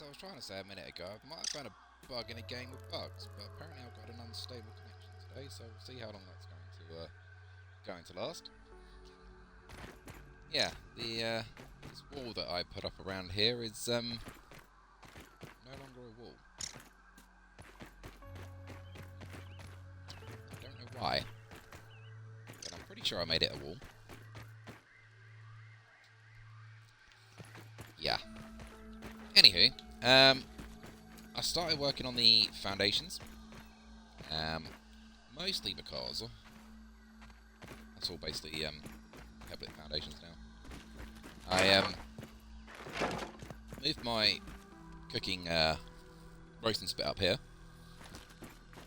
as I was trying to say a minute ago, I might have found a bug in a game with bugs, but apparently I've got an unstable connection today, so we'll see how long that's going to last. Yeah, the this wall that I put up around here is no longer a wall. I don't know why, but I'm pretty sure I made it a wall. Yeah. Anywho, I started working on the foundations, mostly because that's all basically Pebble foundations now. I moved my cooking roasting spit up here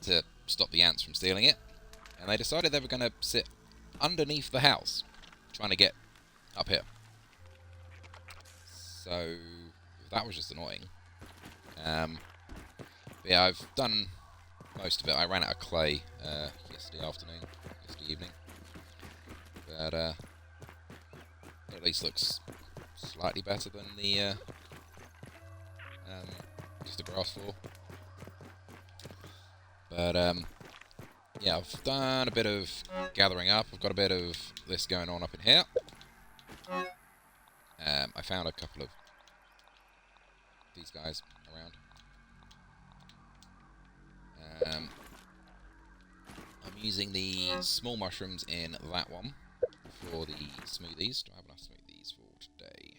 to stop the ants from stealing it, and they decided they were going to sit underneath the house, trying to get up here. So that was just annoying. But yeah, I've done most of it. I ran out of clay yesterday evening. But it at least looks slightly better than the just the grass floor. But yeah, I've done a bit of gathering up. I've got a bit of this going on up in here. I found a couple of these guys around. I'm using the small mushrooms in that one for the smoothies. Do I have enough smoothies for today?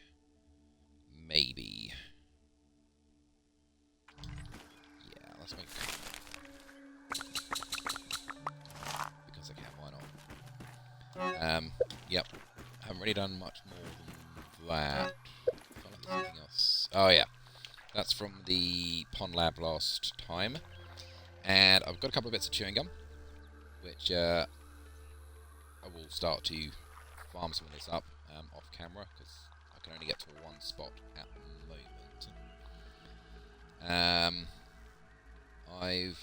Maybe. Yeah, let's make... because I can, why not? Yep. Haven't really done much more than that. I feel like there's something else. Oh yeah. That's from the Pond Lab last time. And I've got a couple of bits of chewing gum, which I will start to farm some of this up off camera, because I can only get to one spot at the moment. I've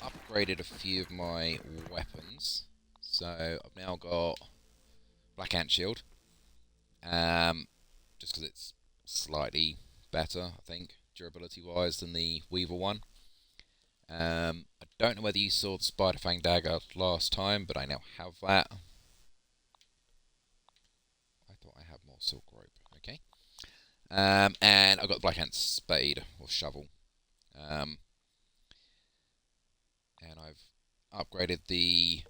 upgraded a few of my weapons, so I've now got Black Ant Shield, just because it's slightly better, I think, durability-wise than the Weaver one. I don't know whether you saw the Spider Fang Dagger last time, but I now have that. I thought I had more silk rope. Okay. And I've got the Black Ant Spade, or Shovel. And I've upgraded the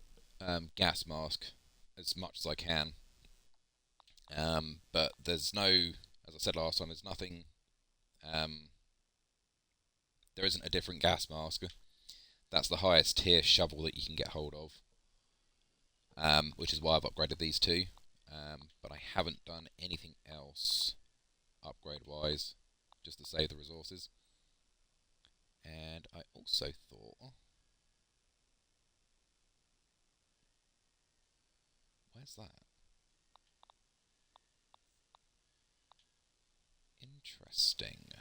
gas mask as much as I can. But there's no, as I said last time, there's nothing... there isn't a different gas mask. That's the highest tier shovel that you can get hold of, which is why I've upgraded these two. But I haven't done anything else upgrade-wise, just to save the resources. And I also thought... where's that? Interesting.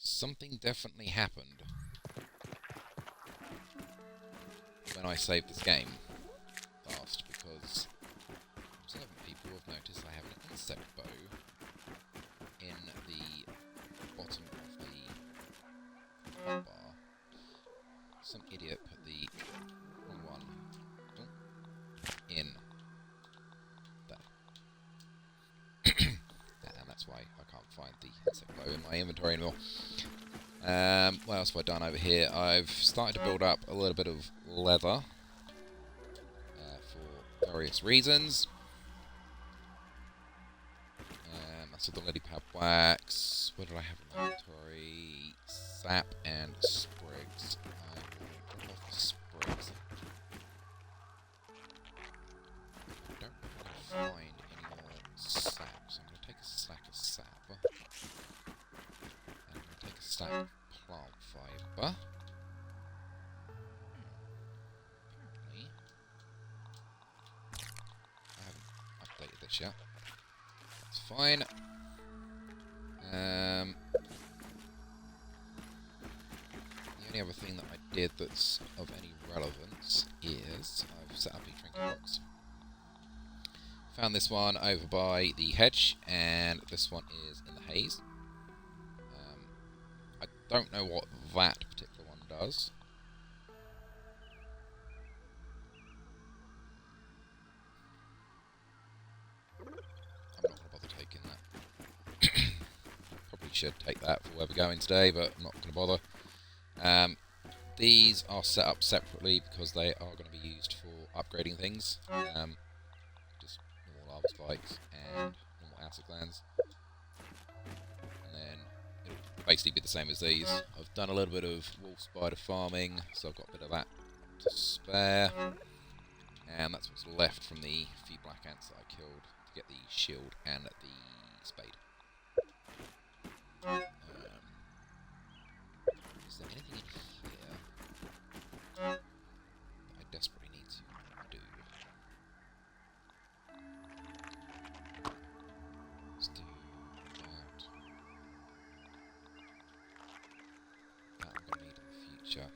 Something definitely happened when I saved this game last, because observant people have noticed I have an insect bow in the bottom of the hotbar. Some idiot put the wrong one in there. And that's why I can't find the insect bow in my inventory anymore. What else have I done over here? I've started to build up a little bit of leather for various reasons. That's all the lily pad wax. What did I have in my inventory? Sap and sprigs. I will drop off the sprigs. I don't know if I can find any more sap, so I'm going to take a stack of sap. And I'm going to take a stack of plant fibre. Apparently, I haven't updated this yet. That's fine. The only other thing that I did that's of any relevance is I've set up a trinket box Found this one over by the hedge, and this one is in the haze. I don't know what that particular one does. I'm not going to bother taking that. Probably should take that for where we're going today, but I'm not going to bother. These are set up separately because they are going to be used for upgrading things. Just normal lava spikes and normal acid glands. And then it'll basically be the same as these. I've done a little bit of wolf spider farming, so I've got a bit of that to spare. And that's what's left from the few black ants that I killed to get the shield and the spade. Is there anything in here that I desperately need to do? Let's do that. That I'm going to need in the future.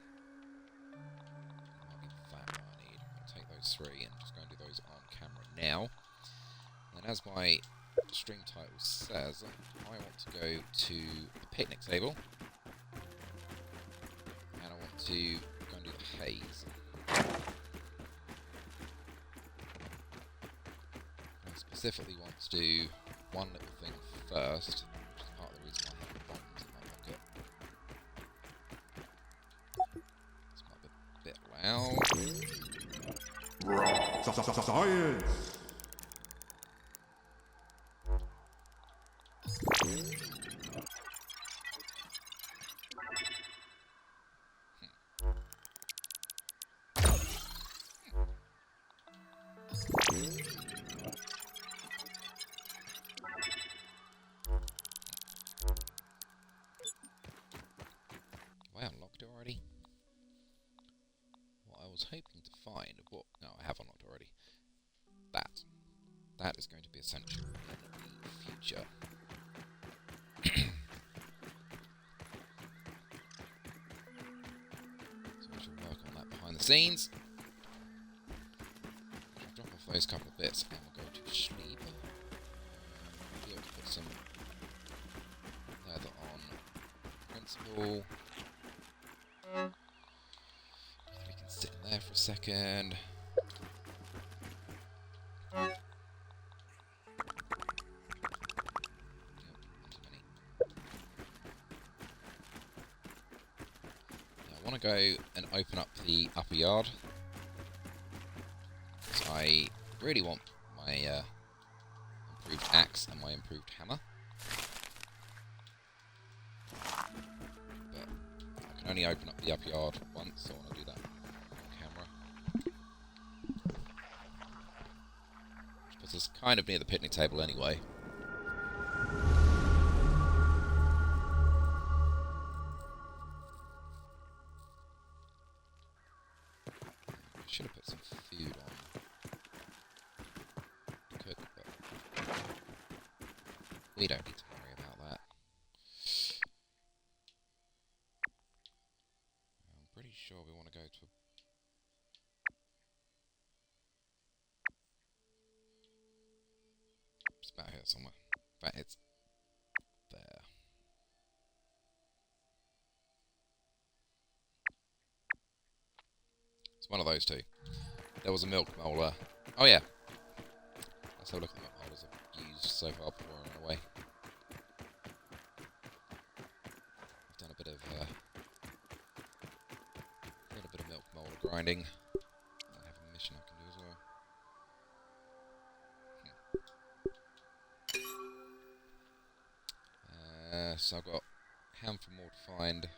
Might be that one I need. I'm going to take those three and just go and do those on camera now. And as my stream title says, I want to go to the picnic table. And I want to go and do the haze. I specifically want to do one little thing first, which is part of the reason I have bombs in my pocket. This might be a bit loud. Science! Have I unlocked it already? What I was hoping to find, but no, I have unlocked already. That is going to be essential in the future. So I shall work on that behind the scenes. I'll drop off those couple of bits and we'll go to sleep. I'll be able to put some leather on principle. We can sit in there for a second. I want to go and open up the upper yard. Because I really want my improved axe and my improved hammer. But I can only open up the upper yard once, so I want to do that on camera. Which puts us kind of near the picnic table anyway. Should have put some food on to cook, but we don't need to worry about that. I'm pretty sure we want to go to it's about here somewhere. In fact, it's there. It's one of those two. There was a milk molar. Oh yeah. Let's have a look at the milk molars I've used so far before I run away. I've done a bit of milk molar grinding. I have a mission I can do as well. So I've got handful more to find to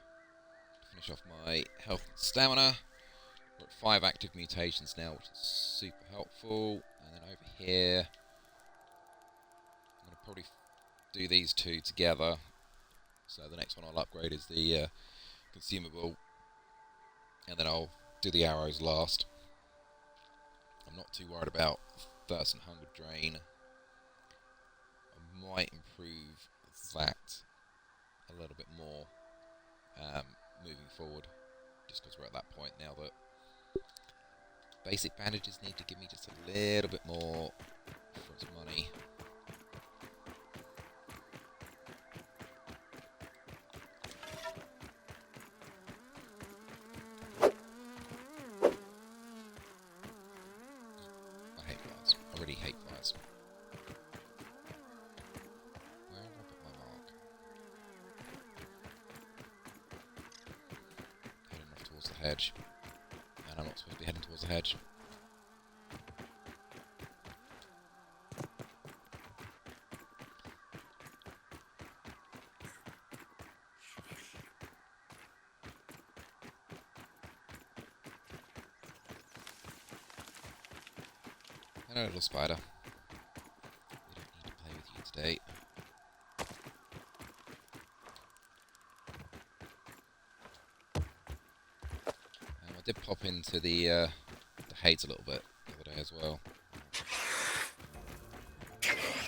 finish off my health and stamina. We're at 5 active mutations now, which is super helpful. And then over here, I'm going to probably do these two together. So the next one I'll upgrade is the consumable, and then I'll do the arrows last. I'm not too worried about thirst and hunger drain. I might improve that a little bit more moving forward, just because we're at that point now that basic bandages need to give me just a little bit more for its money. I hate flies. I really hate flies. Where have I put my mark? Heading off towards the hedge. And I'm not supposed to be heading towards the hedge. Hello, little spider. We don't need to play with you today. I did pop into the haze a little bit the other day as well.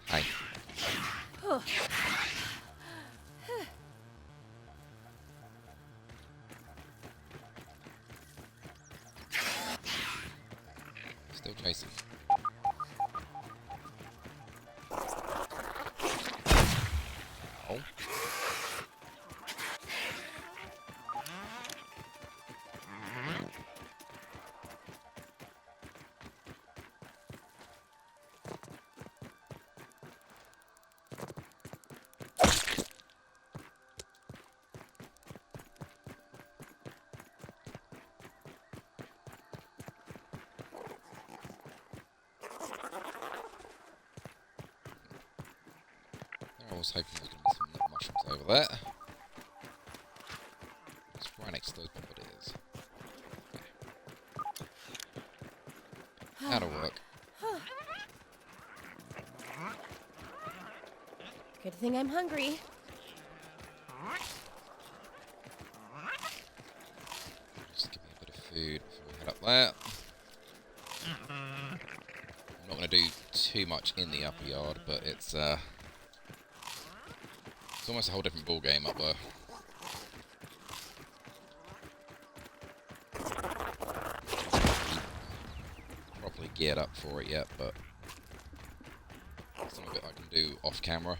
Hi. Still chasing. Ow. I was hoping there was going to be some little mushrooms over there. It's right next to those bombardiers. Okay. That'll work. Good thing I'm hungry. Just give me a bit of food before we head up there. I'm not going to do too much in the upper yard, but it's almost a whole different ball game up there. Properly geared up for it yet, but some of it I can do off camera.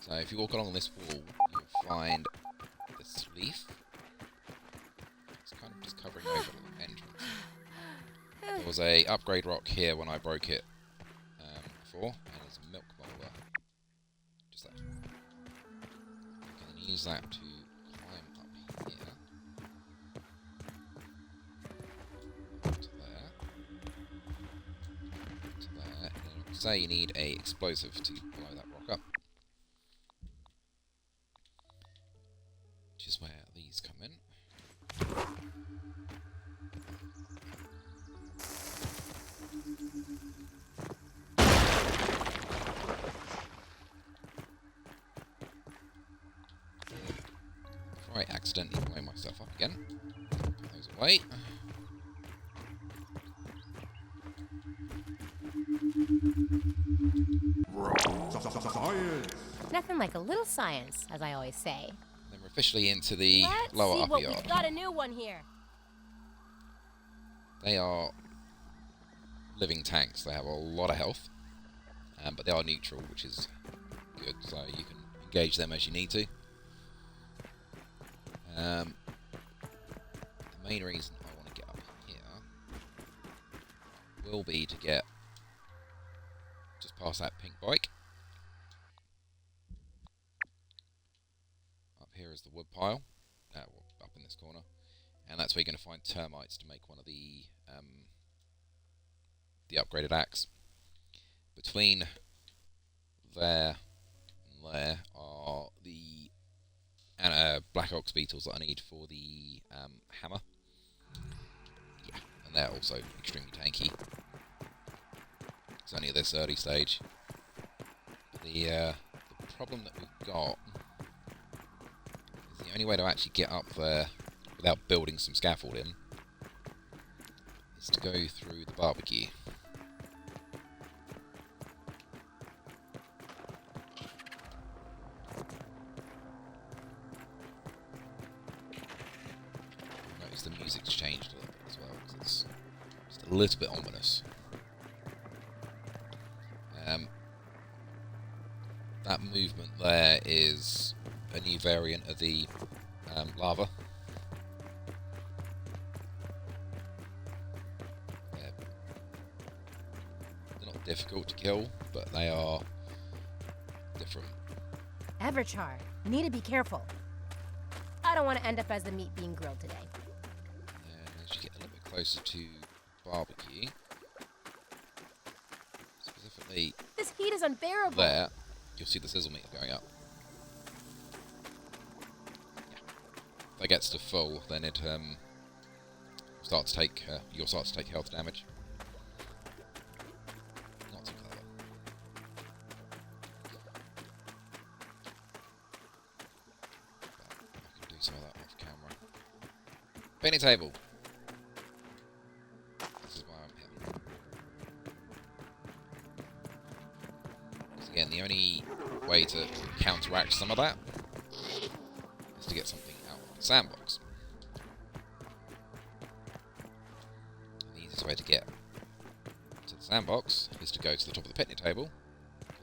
So if you walk along this wall, you'll find this leaf. It's kind of just covering over the entrance. There was a upgrade rock here when I broke it before, and there's a milk boulder. Just that. You can use that to climb up here. To there. To there. And it'll say you need a explosive to blow that rock up. Which is where these come in. Before I accidentally blow myself up again, put those away. Nothing like a little science, as I always say. Then we're officially into the lower upper yard. We've got a new one here. They are living tanks. They have a lot of health, but they are neutral, which is good, so you can engage them as you need to. The main reason I want to get up here will be to get just past that pink bike. Up here is the wood pile, up in this corner, and that's where you're going to find termites to make one of the upgraded axe. Between there and there are the black ox beetles that I need for the hammer. Yeah, and they're also extremely tanky. It's only at this early stage. The problem that we've got is the only way to actually get up there without building some scaffolding is to go through the barbecue. Notice the music's changed a little bit as well, because it's just a little bit ominous. That movement there is a new variant of the lava. They're not difficult to kill, but they are different. Everchar, you need to be careful. I don't want to end up as the meat being grilled today. And as you get a little bit closer to barbecue, specifically This heat is unbearable. there, you'll see the sizzle meter going up. Yeah. If that gets to full, then it start to take you'll start to take health damage. Not too clever. But I can do some of that off camera. Painting table. This is why I'm here. Because again, the only way to counteract some of that is to get something out of the sandbox. The easiest way to get to the sandbox is to go to the top of the picnic table.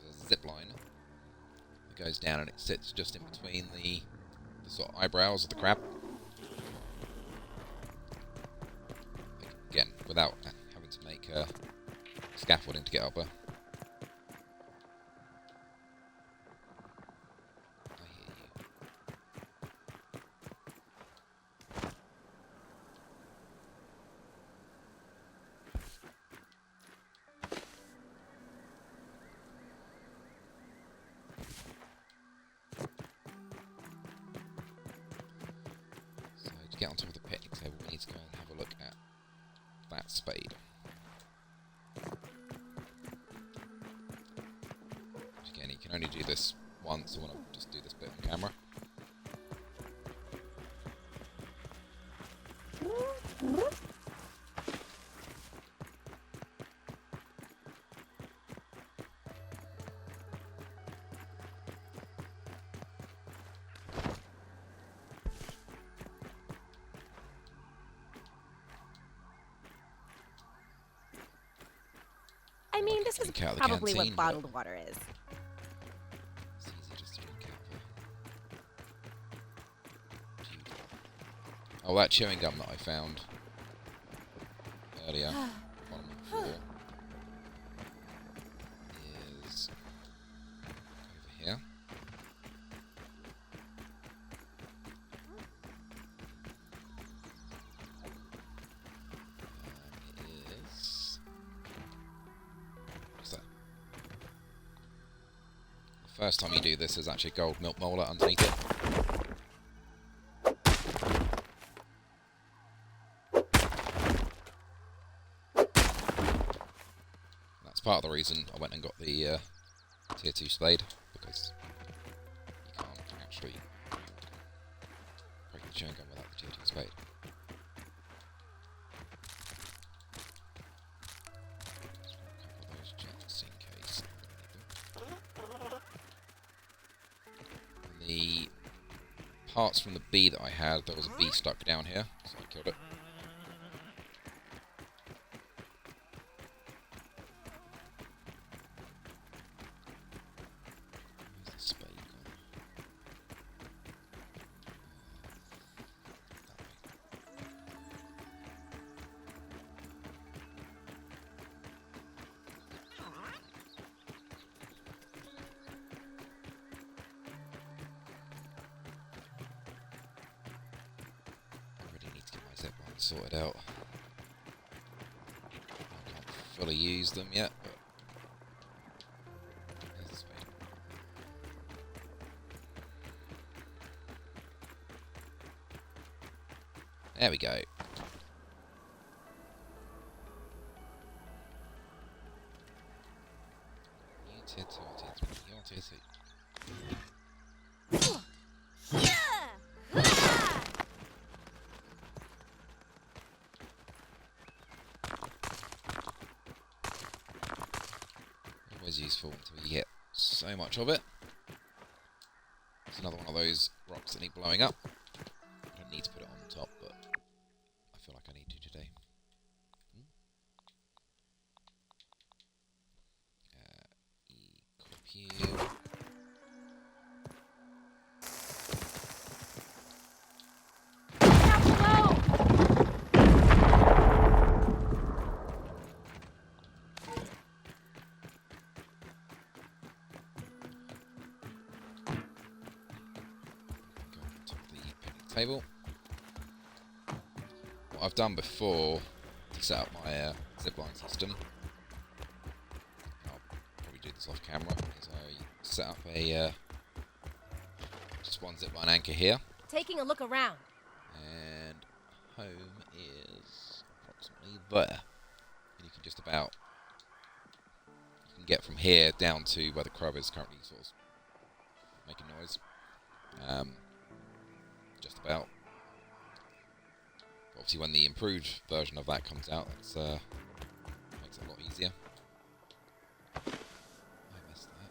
There's a zip line that goes down and it sits just in between the sort of eyebrows of the crab. Again, without having to make scaffolding to get up there. To get on top of the picnic table, we need to go and have a look at that spade. Which again, you can only do this once. I want to just do this bit on camera. I mean, this is Drink out of the probably canteen, what bottled water is. It's easy just to drink out of. Oh, that chewing gum that I found earlier on the floor is over here. It is. What's that? The first time you do this, there's actually a gold milk molar underneath it. That's part of the reason I went and got the tier 2 spade, because you can't actually break the chewing gum without the tier 2 spade. Just grab a couple of those just in case I'm gonna need them. And the parts from the bee that I had, there was a bee stuck down here, so I killed it. Where's the spade gone? That way. I really need to get my zip lines sorted out. I can't fully use them yet, but there's the spade. There we go. You tier 2, tier 3, you're tier 2. as useful until you get so much of it. It's another one of those rocks that need blowing up. I don't need to put it on top, but I feel like I need to today. Equip you. Table. What I've done before to set up my zipline system, I'll probably do this off camera, is I set up a just one zipline anchor here. Taking a look around. And home is approximately there. And you can just about get from here down to where the crab is currently sort of making noise. Just about. Obviously, when the improved version of that comes out, that's makes it a lot easier. I missed that.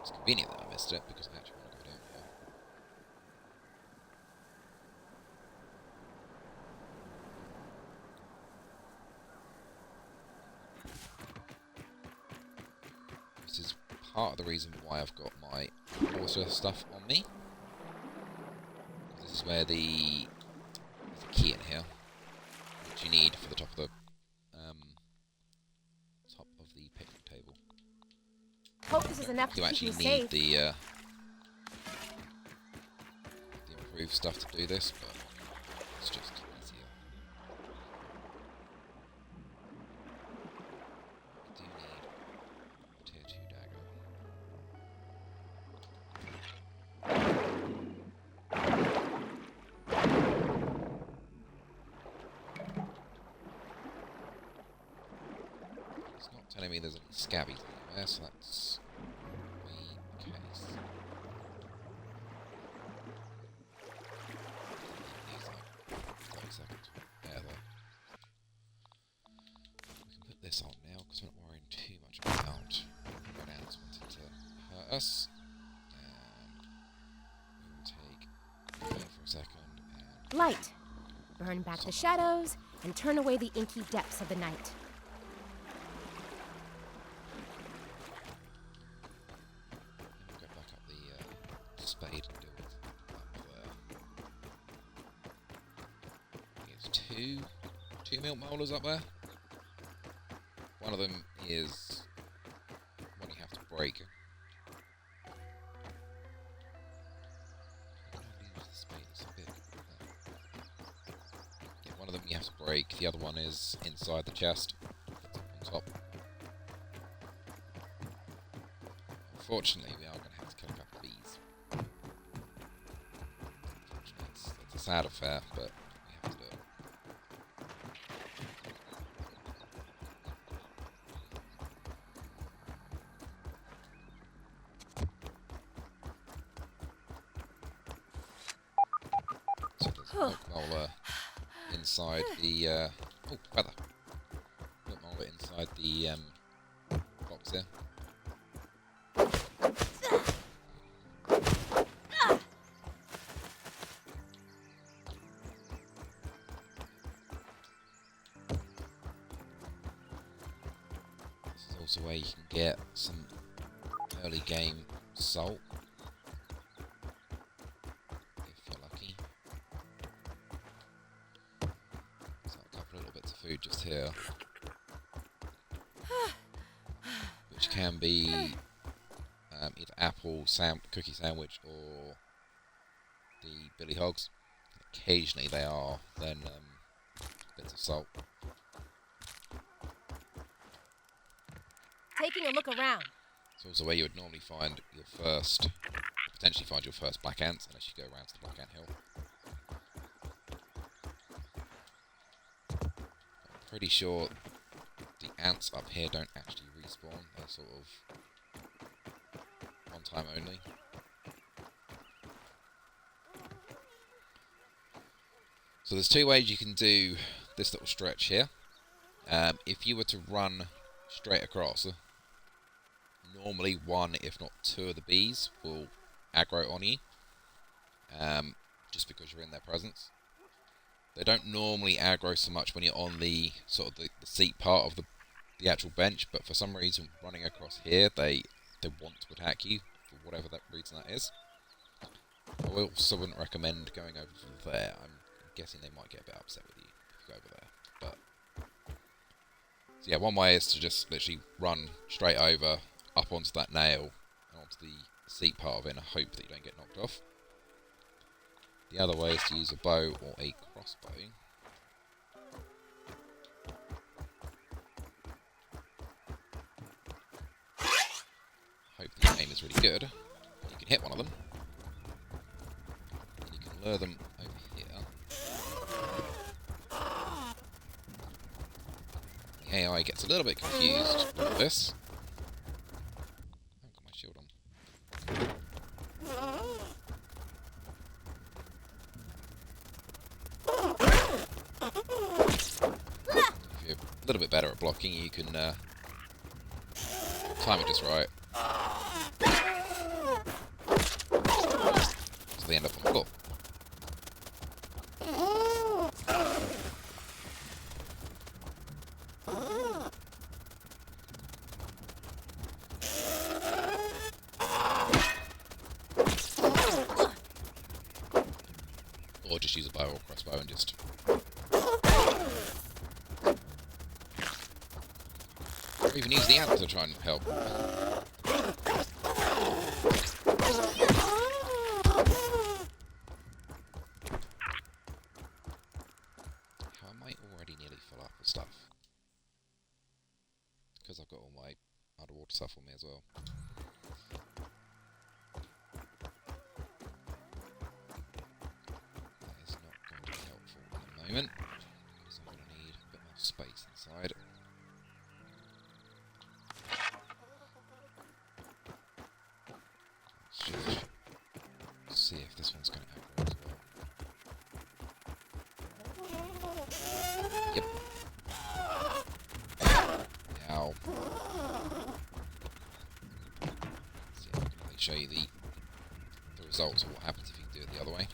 It's convenient that I missed it because I actually want to go down here. This is part of the reason why I've got my water stuff on me. This is where there's a key in here, which you need for the top of the picnic table. Hope this is enough to you keep actually me need safe. the improved stuff to do this, but it's just easier. I do need a tier 2 dagger. It's not telling me there's any scabbies anywhere, so that's the case. Needs like 30 seconds. Yeah, there. We can put this on now because we're not worrying too much about red ants wanting to hurt us. And we will take here for a second and Light. Burn back the shadows and turn away the inky depths of the night. we'll get back up the spade and deal with up there. It's two milk molars up there. One of them is one you have to break. Yeah, one of them you have to break. The other one is inside the chest. It's up on top. Unfortunately, we are going to have to kill a couple of these. Unfortunately, it's a sad affair, but we have to do it. So there's a milk molar inside the oh, feather. Milk molar inside the box here. This is also where you can get some early game salt. If you're lucky. So a couple little bits of food just here. Which can be either apple cookie sandwich or the billy hogs. Occasionally they are then bits of salt. Taking a look around. It's also where you would normally find your first, potentially find your first black ants, unless you go around to the Black Ant Hill. I'm pretty sure the ants up here don't actually respawn. They're sort of one time only. So there's two ways you can do this little stretch here. If you were to run straight across, normally one, if not two of the bees will aggro on you, just because you're in their presence. They don't normally aggro so much when you're on the sort of the seat part of the actual bench, but for some reason running across here, they want to attack you, for whatever that reason that is. I also wouldn't recommend going over to there. I'm guessing they might get a bit upset with you if you go over there. But so yeah, one way is to just literally run straight over, up onto that nail, and onto the seat part of it, and hope that you don't get knocked off. The other way is to use a bow or a crossbow. Hope the aim is really good. You can hit one of them. And you can lure them over here. The AI gets a little bit confused with this. I haven't got my shield on. If you're a little bit better at blocking, you can time it just right. So they end up on the floor. Or just use a bow or crossbow and just... Or even use the ant to try and help. I might already nearly fill up with stuff. Because I've got all my underwater stuff on me as well. That is not going to be helpful at the moment, because I'm going to need a bit more space inside. Let's just see if this one's going to aggro as well. Yep. Ow. See, I can really show you the results of what happens if you do it the other way.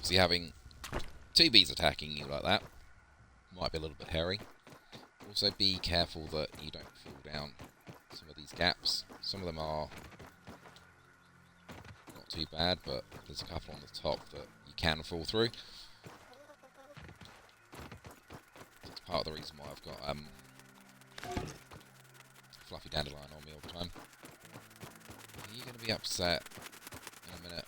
See, having two bees attacking you like that might be a little bit hairy. Also, be careful that you don't fall down some of these gaps. Some of them are not too bad, but there's a couple on the top that you can fall through. That's part of the reason why I've got fluffy dandelion on me all the time. Are you going to be upset in a minute?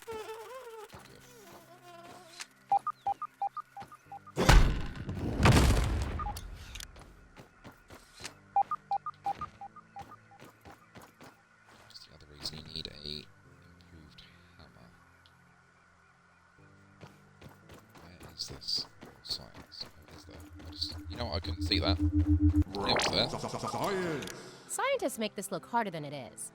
This science? What is that? You know what? I couldn't see that. It was there. Scientists make this look harder than it is.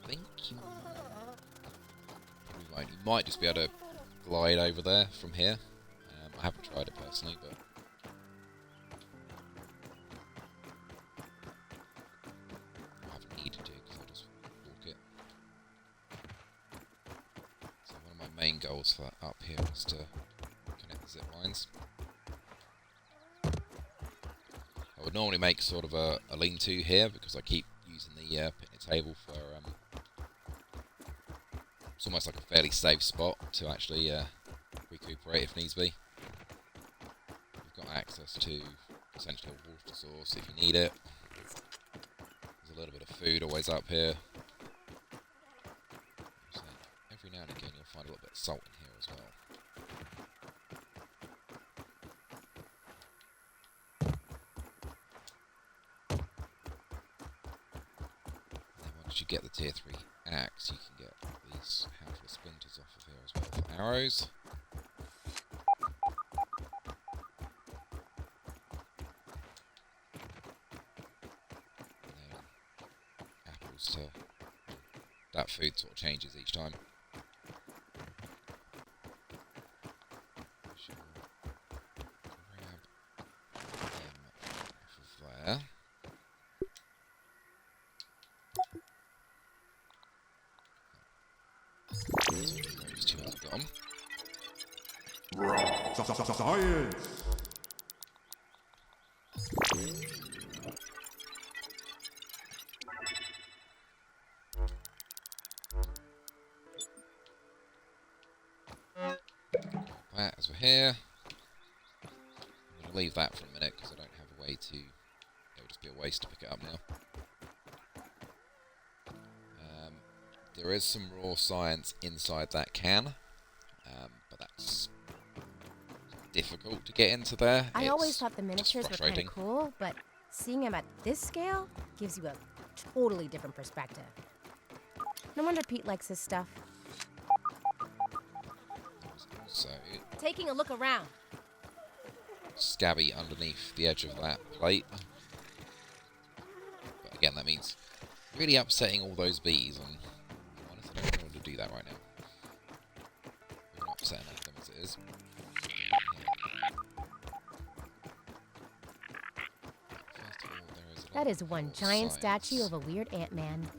I think you might just be able to glide over there from here. I haven't tried it personally, but main goals for that up here is to connect the zip lines. I would normally make sort of a lean-to here because I keep using the picnic table for It's almost like a fairly safe spot to actually recuperate if needs be. You've got access to essentially a water source if you need it. There's a little bit of food always up here. So every now and again you'll find a little bit of salt in here as well. And then once you get the tier 3 axe, you can get these handful of splinters off of here as well for arrows. To that food sort of changes each time. Shall grab them off of there. Those two are gone. Science! That as we're here. I'm going to leave that for a minute because I don't have a way to. It would just be a waste to pick it up now. There is some raw science inside that can, but that's difficult to get into there. I always thought the miniatures were kind of cool, but seeing them at this scale gives you a totally different perspective. No wonder Pete likes his stuff. So, taking a look around. Scabby underneath the edge of that plate. But again, that means really upsetting all those bees, and honestly, I don't want to do that right now. We're not upsetting enough of them as it is. First of all, there is that is one giant statue of a weird ant-man.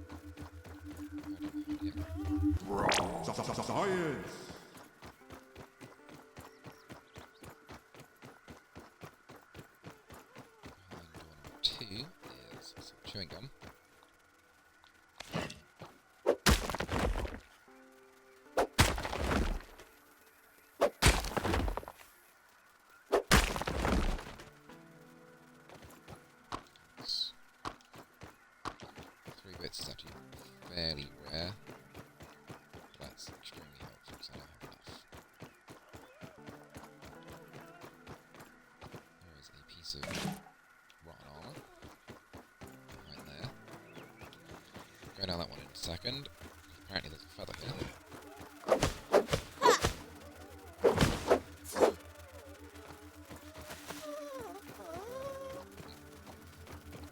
Science! Two is some chewing gum. Three bits is actually fairly rare. That's extremely helpful because I don't have enough. There is a piece of rotten armor behind there. Go down that one in a second. Apparently there's a feather here.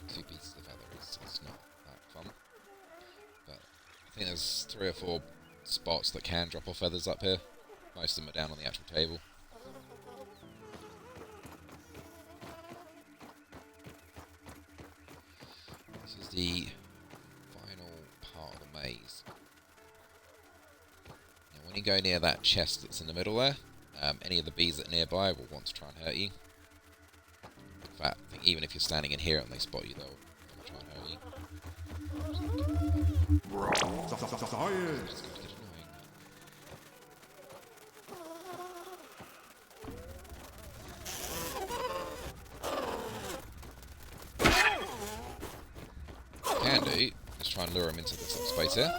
Two pieces of feather is not that fun. But I think there's 3 or 4 spots that can drop off feathers up here. Most of them are down on the actual table. This is the final part of the maze. Now, when you go near that chest that's in the middle there, any of the bees that are nearby will want to try and hurt you. In fact, I think even if you're standing in here and they spot you, they'll try and hurt you. Science! It's going to get annoying. What you can do is try and lure him into this little space here.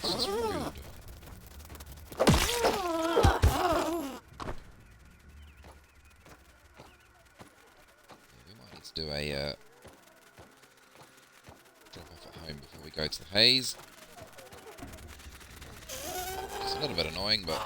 This is rude. We might need to do a drop off at home before we go to the haze. It's a little bit annoying, but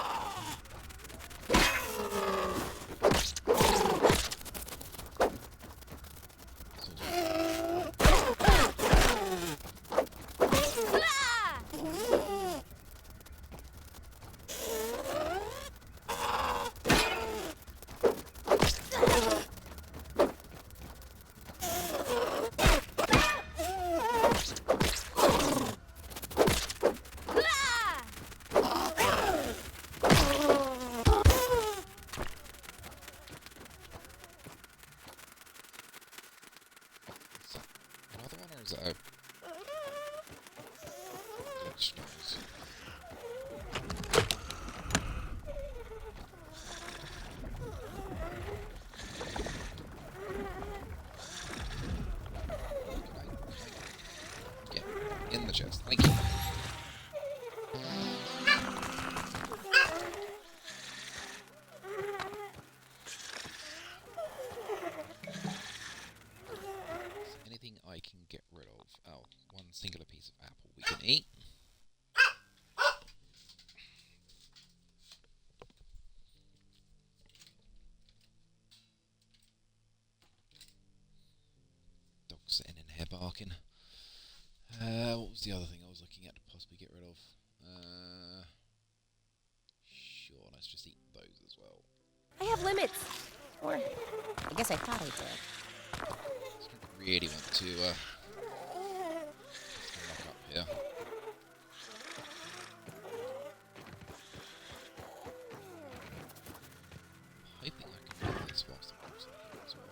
parking. What was the other thing I was looking at to possibly get rid of? Sure, let's just eat those as well. I have limits. Or, I guess I thought I did. So I don't really want to lock up here. I'm hoping I can do this whilst I'm also here as well.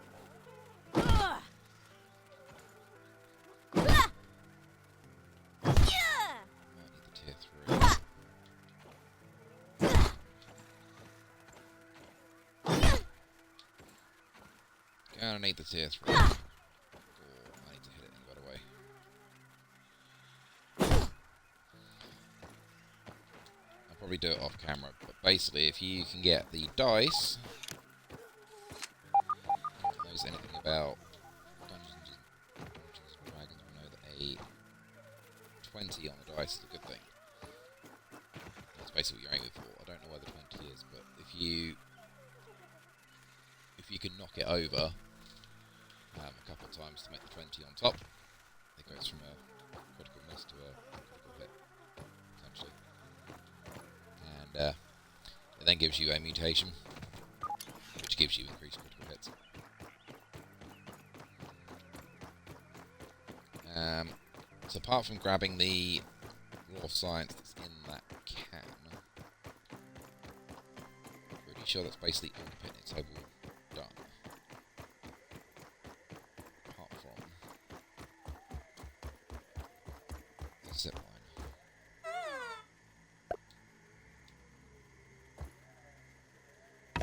Might need the tier 3. Gonna need the tier 3. Or I need to hit it in a better way. I'll probably do it off camera, but basically if you can get the dice, anyone knows anything about Dungeons and Dragons will know that a 20 on the dice is a good thing. That's basically what you're aiming for. I don't know where the 20 is, but if you can knock it over a couple of times to make the 20 on top, it goes from a critical miss to a critical hit, essentially. And it then gives you a mutation, which gives you increased critical hits. So apart from grabbing the raw of science that's in that can, I'm pretty sure that's basically all the picnic table done. Apart from the zip line. I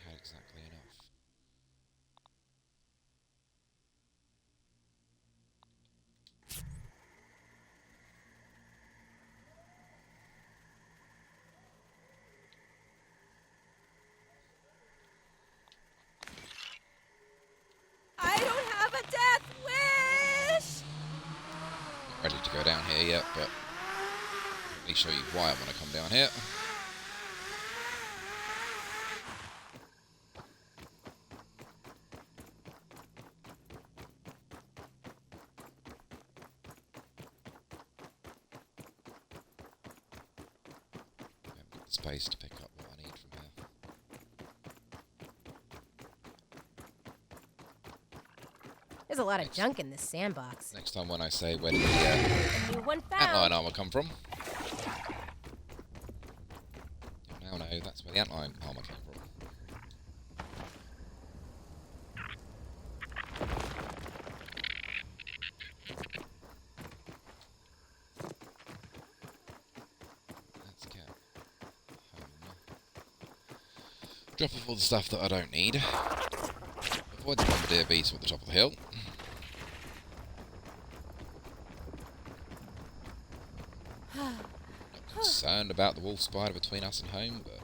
had exactly enough. I don't have a death wish! Not ready to go down here yet, but let me show you why I want to come down here. I haven't got the space to pick up what I need from here. There's a lot of junk in this sandbox. Next time when I say where did the A new one antlion found. armor come from, you'll now know that's where the antlion armor came from. Let's get home. Drop off all the stuff that I don't need. Avoid the bombardier beast at the top of the hill. Not concerned about the wolf spider between us and home, but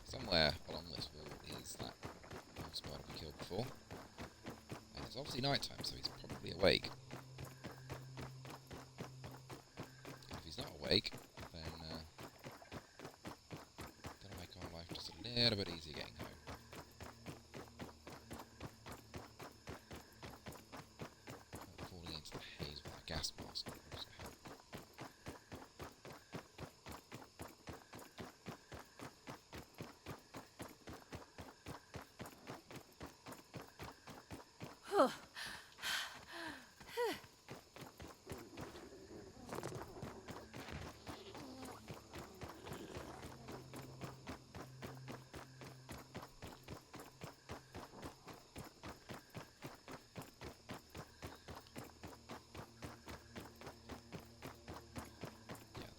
somewhere along this wall is that wolf spider we killed before. And it's obviously night time, so he's probably awake. And if he's not awake, then that'll make our life just a little bit easier getting home. Not falling into the haze with a gas mask would also help.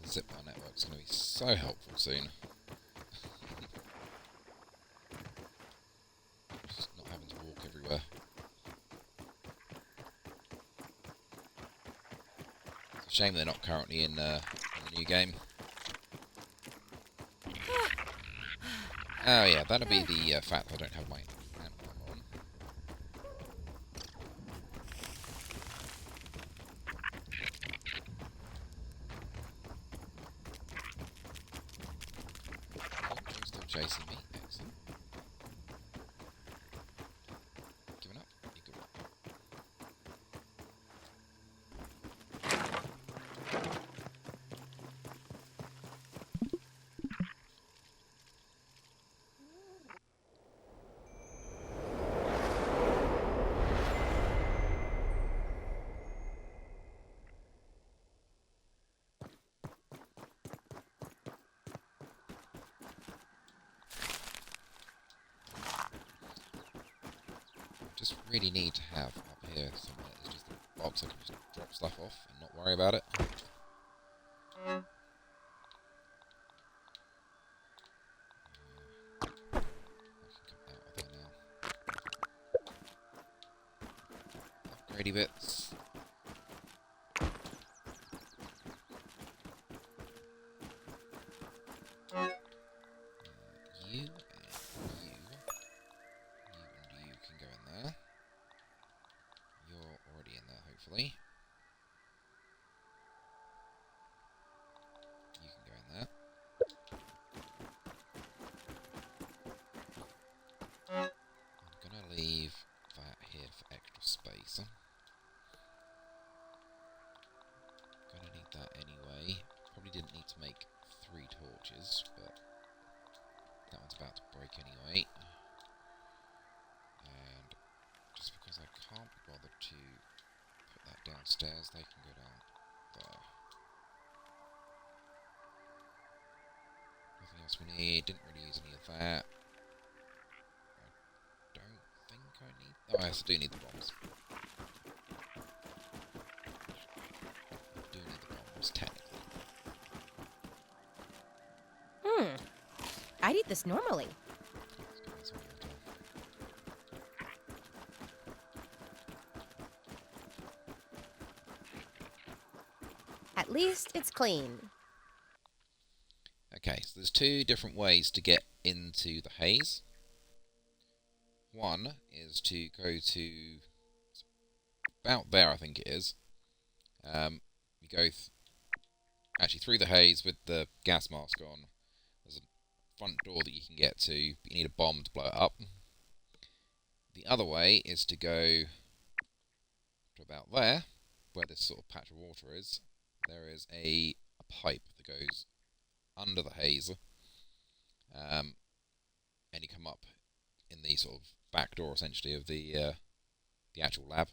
The zipline network's going to be so helpful soon. Just not having to walk everywhere. It's a shame they're not currently in the new game. Oh yeah, that'll be the fact that I don't have my hand armor on. Oh, they're still chasing me. Excellent. Giving up? You give up. just really need to have up here somewhere is just a box I can just drop stuff off and not worry about it. Upgradey bits. You and you. You and you can go in there. You're already in there, hopefully. You can go in there. I'm gonna leave that here for extra space. Gonna need that anyway. Probably didn't need to make 3 torches, but that one's about to break anyway. And just because I can't be bothered to put that downstairs, they can go down there. Nothing else we need. Didn't really use any of that. I don't think I need... Oh, I do need the bombs. I do need the bombs, technically. I'd eat this normally. Let's give it some water. At least it's clean. Okay, so there's 2 different ways to get into the haze. One is to go to about there, I think it is. You go actually through the haze with the gas mask on. There's a front door that you can get to, but you need a bomb to blow it up. The other way is to go to about there, where this sort of patch of water is. There is a pipe that goes under the haze, and you come up in the sort of back door, essentially, of the actual lab.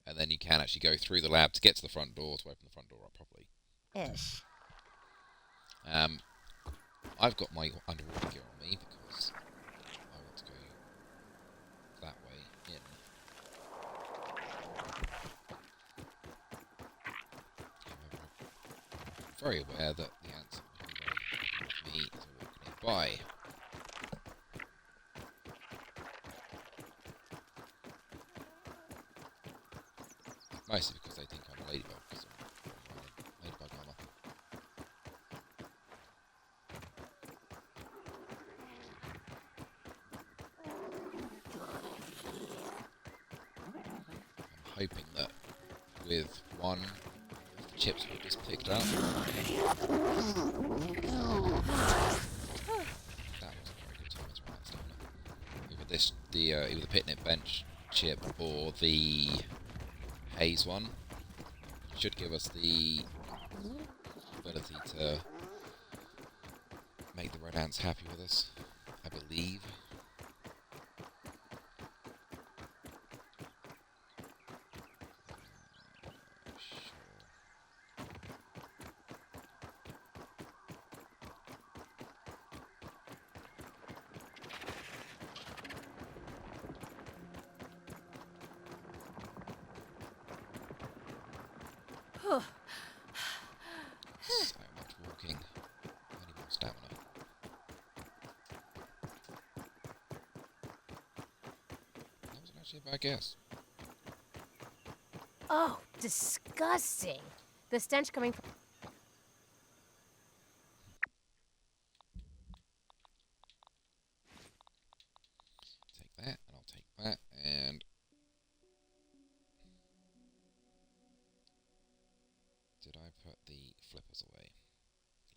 And then you can actually go through the lab to get to the front door, to open the front door up properly. Ish. I've got my underwater gear on me because I want to go that way in. However, I'm very aware that the answer with me is a walk nearby. Mostly because they think I'm a ladybug, because I'm wearing ladybug armor. I'm hoping that with one of the chips we just picked up, that was a very good time as well. Either this, either the picnic bench chip or the haze one should give us the ability to make the red ants happy with us, I believe. So much walking. I need more stamina. That wasn't actually a bad guess. Oh, disgusting. The stench coming from... Take that, and I'll take that, and... Did I put the flippers away? It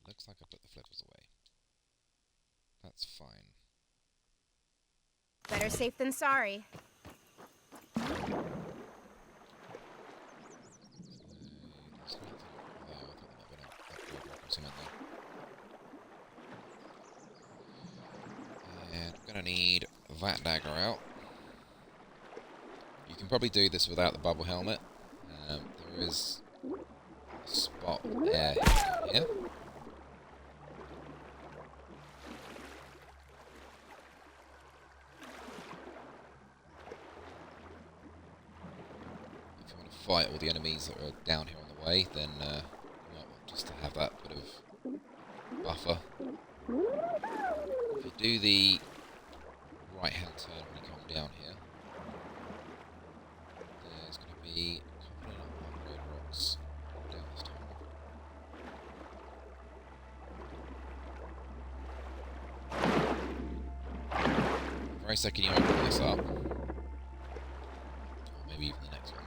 looks like I put the flippers away. That's fine. Better safe than sorry. There's nothing there. I thought there might have been an upgrade rock or something there. And I'm going to need that dagger out. You can probably do this without the bubble helmet. There is a spot there here. fight all the enemies that are down here on the way, then you might want just to have that bit of buffer. If you do the right-hand turn when you come down here, there's going to be a couple of upgrade rocks down this tunnel. For a second you open this up, or maybe even the next one.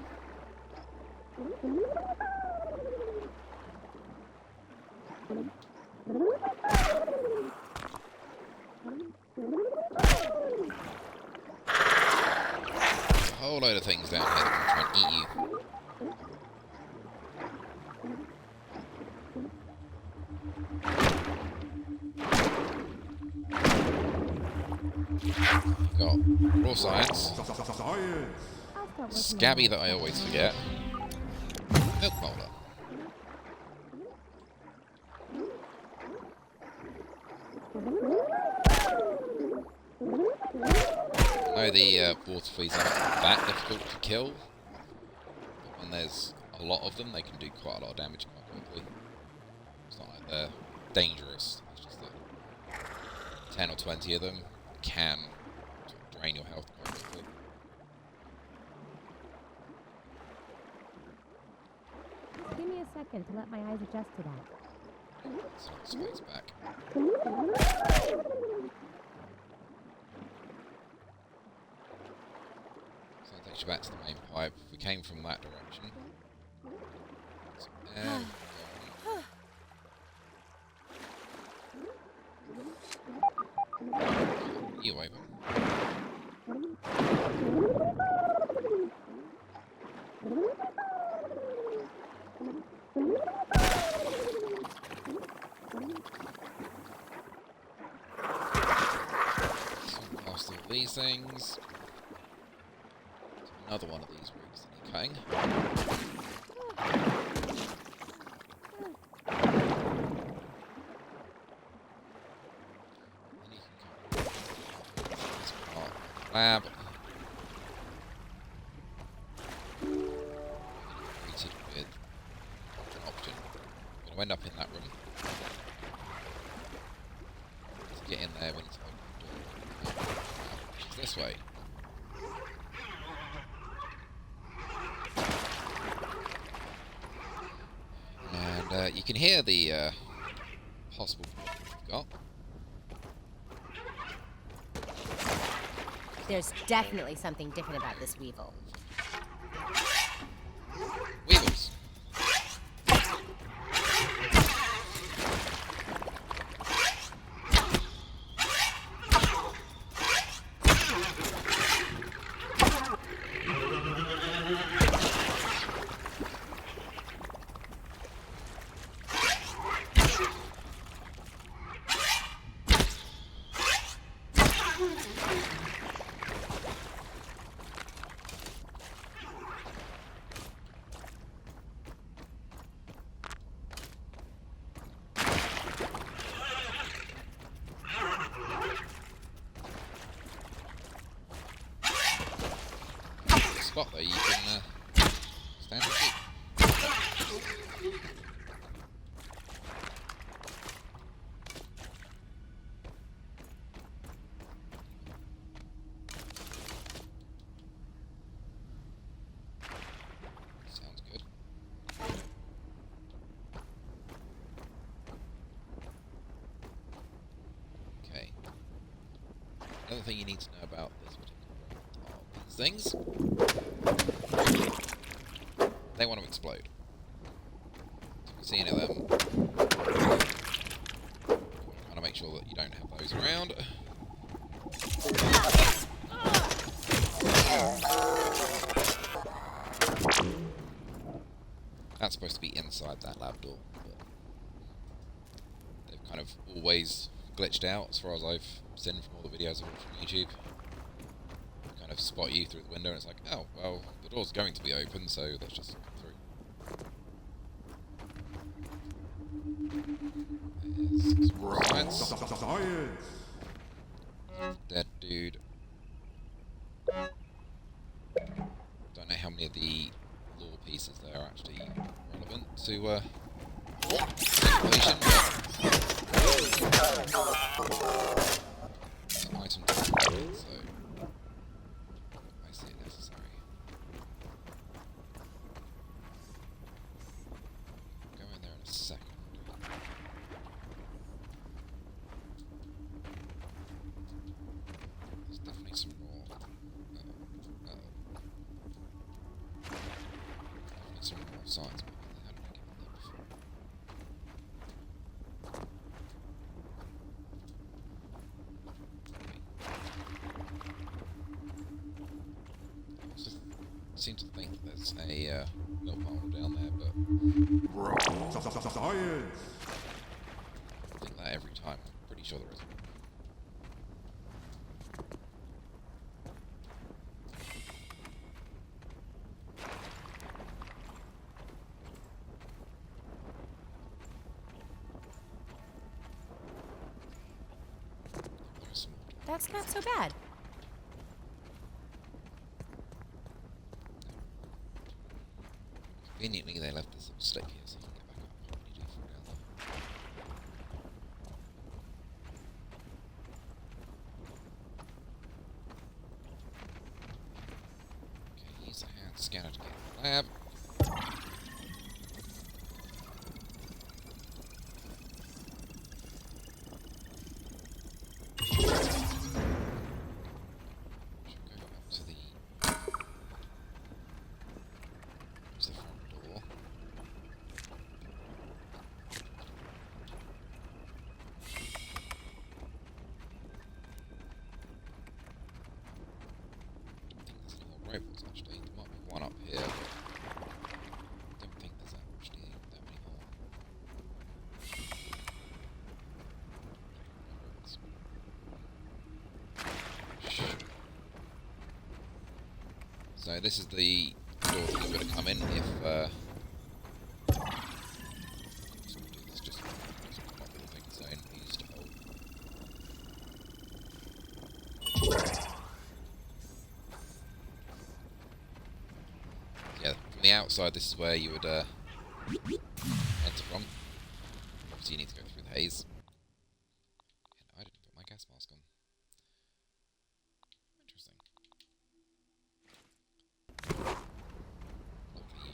There's a whole load of things down here that want to try and eat you. Got raw science, scabby that I always forget, milk molder. I know the water fleas aren't that difficult to kill, but when there's a lot of them, they can do quite a lot of damage quite quickly. It's not like they're dangerous, it's just that 10 or 20 of them can sort of drain your health quite quickly. Give me a second to let my eyes adjust to that. So it's back. So that takes you back to the main pipe. We came from that direction. So, you away, past all these things. Another one of these rigs that you're cutting. And you can cut this part of the lab. Greeted with an option. We're going to end up in that room. To get in there, we need to open the door, which is this way. And you can hear the possible we've got. There's definitely something different about this weevil. Weevils. Spot there, you can stand and shoot. Sounds good. Okay. Another thing you need to know about this particular are these things. They want to explode. So you can see any of them. Want to make sure that you don't have those around. That's supposed to be inside that lab door, but they've kind of always glitched out as far as I've seen from all the videos I've watched from YouTube. Kind of spot you through the window and it's like, oh, well, the door's going to be open, so let's just come through. There's some science. Dead dude. Don't know how many of the lore seem to think there's a milk bottle down there, but Science. I think that every time. I'm pretty sure there is. That's not so bad. Conveniently, they left this little stick here, so you can get back up. What do you do from down there? Okay, use the hand scanner to get to the lab. Should go up to the front door. There's any more rifles actually. There might be one up here, but I don't think there's actually that many more. So this is the door that you've got to come in if just gonna do this just come up with a thing saying used to hold. Yeah, from the outside this is where you would enter from. Obviously you need to go through the haze. And I didn't put my gas mask on. Interesting. Lucky you.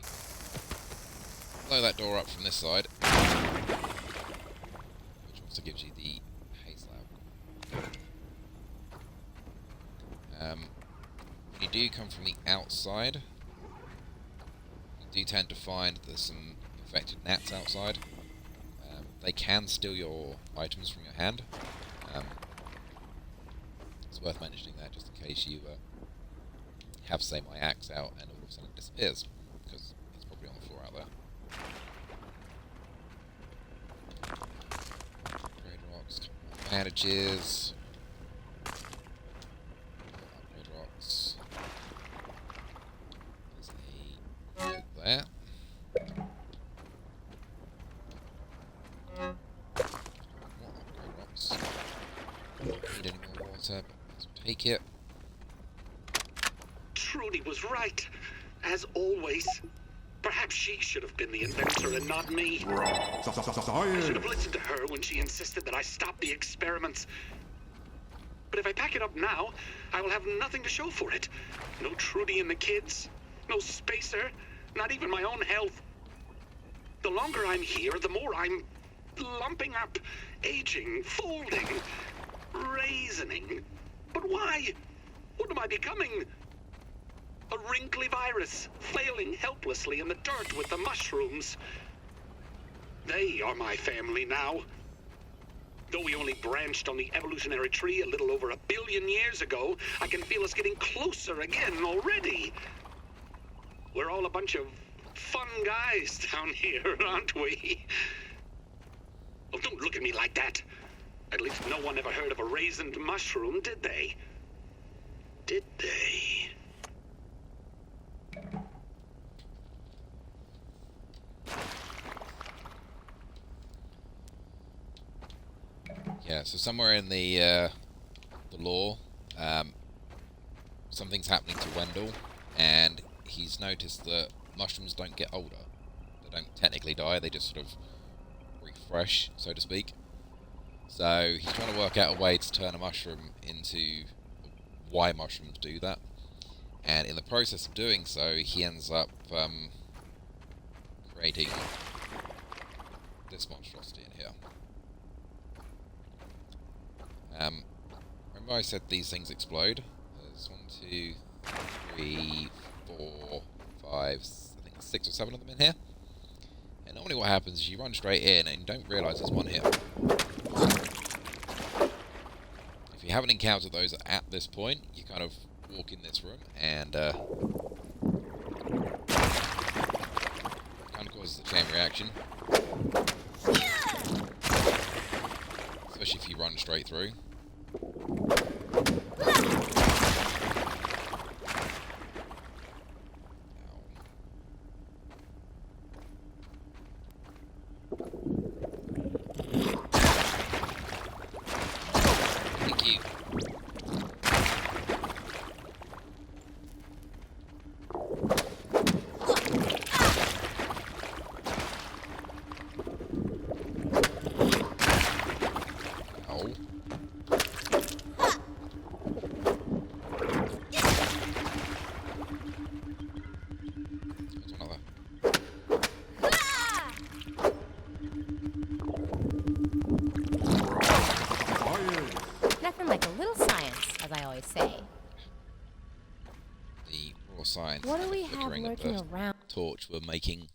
Blow that door up from this side, which also gives you the haze lab. When you do come from the outside, you do tend to find there's some infected gnats outside. They can steal your items from your hand. It's worth mentioning that just in case you have, say, my axe out and all of a sudden it disappears, because it's probably on the floor out there. Upgrade rocks, bandages. Upgrade rocks. There's a note there. More upgrade rocks. Don't need any more water, but let's take it. Trudy was right, as always. Perhaps she should have been the inventor and not me. I should have Science. listened to her when she insisted that I stop the experiments. But if I pack it up now, I will have nothing to show for it. No Trudy and the kids, no spacer, not even my own health. The longer I'm here, the more I'm lumping up, aging, folding, raisening. But why? What am I becoming? A wrinkly virus, flailing helplessly in the dirt with the mushrooms. They are my family now. Though we only branched on the evolutionary tree a little over 1 billion years ago, I can feel us getting closer again already. We're all a bunch of fun guys down here, aren't we? Oh, don't look at me like that. At least no one ever heard of a raisined mushroom, did they? Did they? Yeah, so somewhere in the lore, something's happening to Wendell, and he's noticed that mushrooms don't get older. They don't technically die, they just sort of refresh, so to speak. So he's trying to work out a way to turn a mushroom into why mushrooms do that. And in the process of doing so, he ends up creating this monstrosity in here. Remember I said these things explode? There's 1, 2, 3, 4, 5, I think 6 or 7 of them in here. And normally what happens is you run straight in and you don't realise there's one here. If you haven't encountered those at this point, you kind of walk in this room and causes a chain reaction. Especially if you run straight through. Thank you. Nothing like a little science, as I always say. The raw science What do and we the have flickering of lurking the around torch were making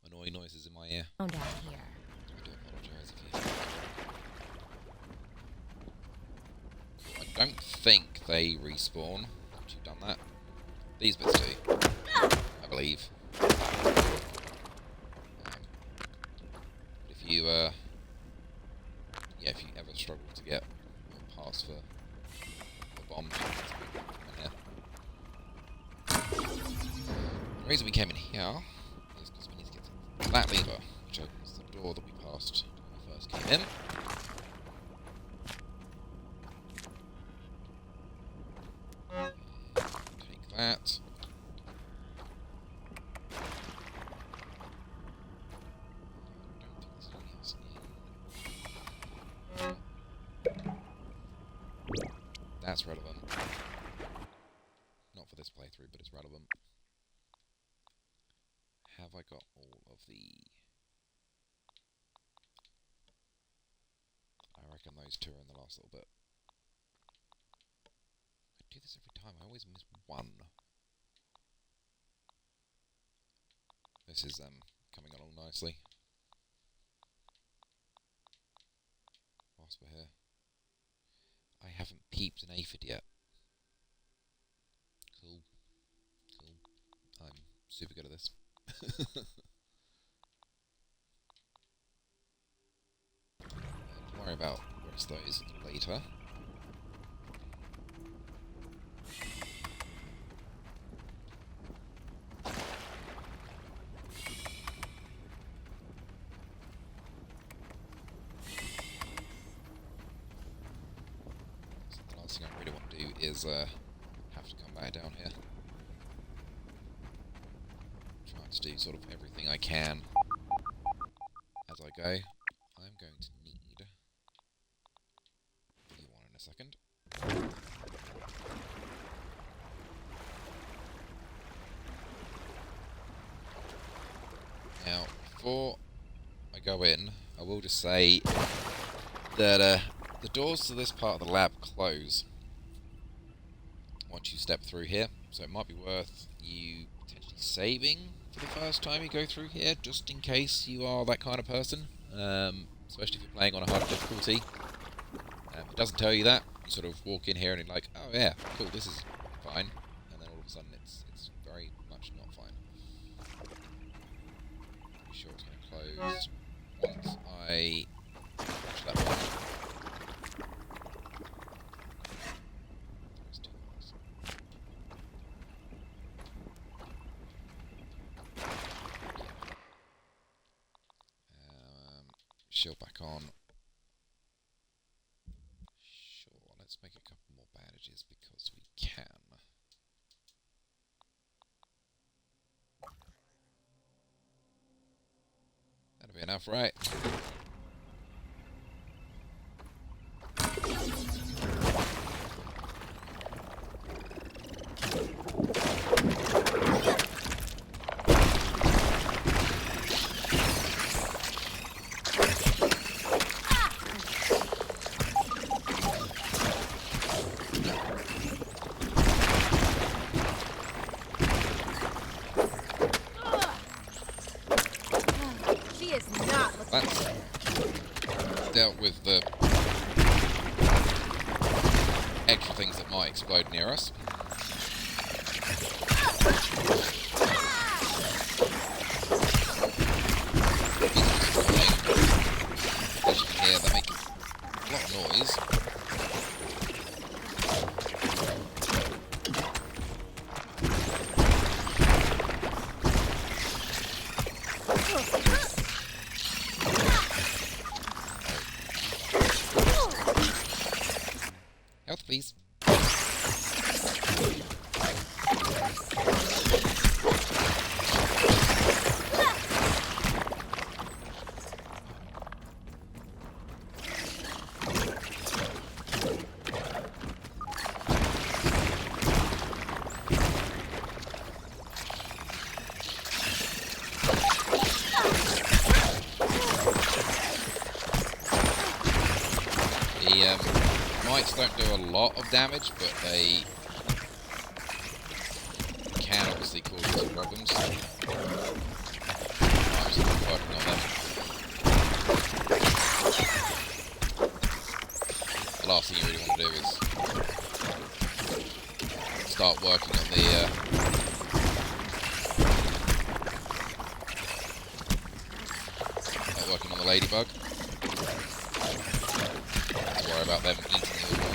annoying noises in my ear. down here? I do apologise if you... I don't think they respawn once you've done that. These bits do, I believe. If you, yeah, if you ever struggle to get past for the bombs, yeah. The reason we came in here is because we need to get to that lever, which opens the door that we passed when we first came in. Take that. That's relevant. Not for this playthrough, but it's relevant. Have I got all of the... I reckon those two are in the last little bit. I do this every time, I always miss one. This is coming along nicely. Whilst we're here. I haven't peeped an aphid yet. Cool. Cool. I'm super good at this. Don't worry about the rest of those later. The last thing I really want to do is have to come back down here. Trying to do sort of everything I can as I go. I'm going to need you on in a second. Now, before I go in, I will just say that the doors to this part of the lab close once you step through here, so it might be worth you potentially saving for the first time you go through here, just in case you are that kind of person, especially if you're playing on a harder difficulty. It doesn't tell you that. You sort of walk in here and you're like, oh yeah, cool, this is fine, and then all of a sudden it's very much not fine. Pretty sure it's going to close once I push that button. There's two ones. Shield back on. Sure, let's make a couple more bandages because we can. That'll be enough, right? She is not looking That's good. dealt with the extra things that might explode near us. a lot of noise. Health, please. The mites don't do a lot of damage, but they can obviously cause some problems. I'm just working on them. The last thing you really want to do is start working on the ladybug. Worry about them eating you as well.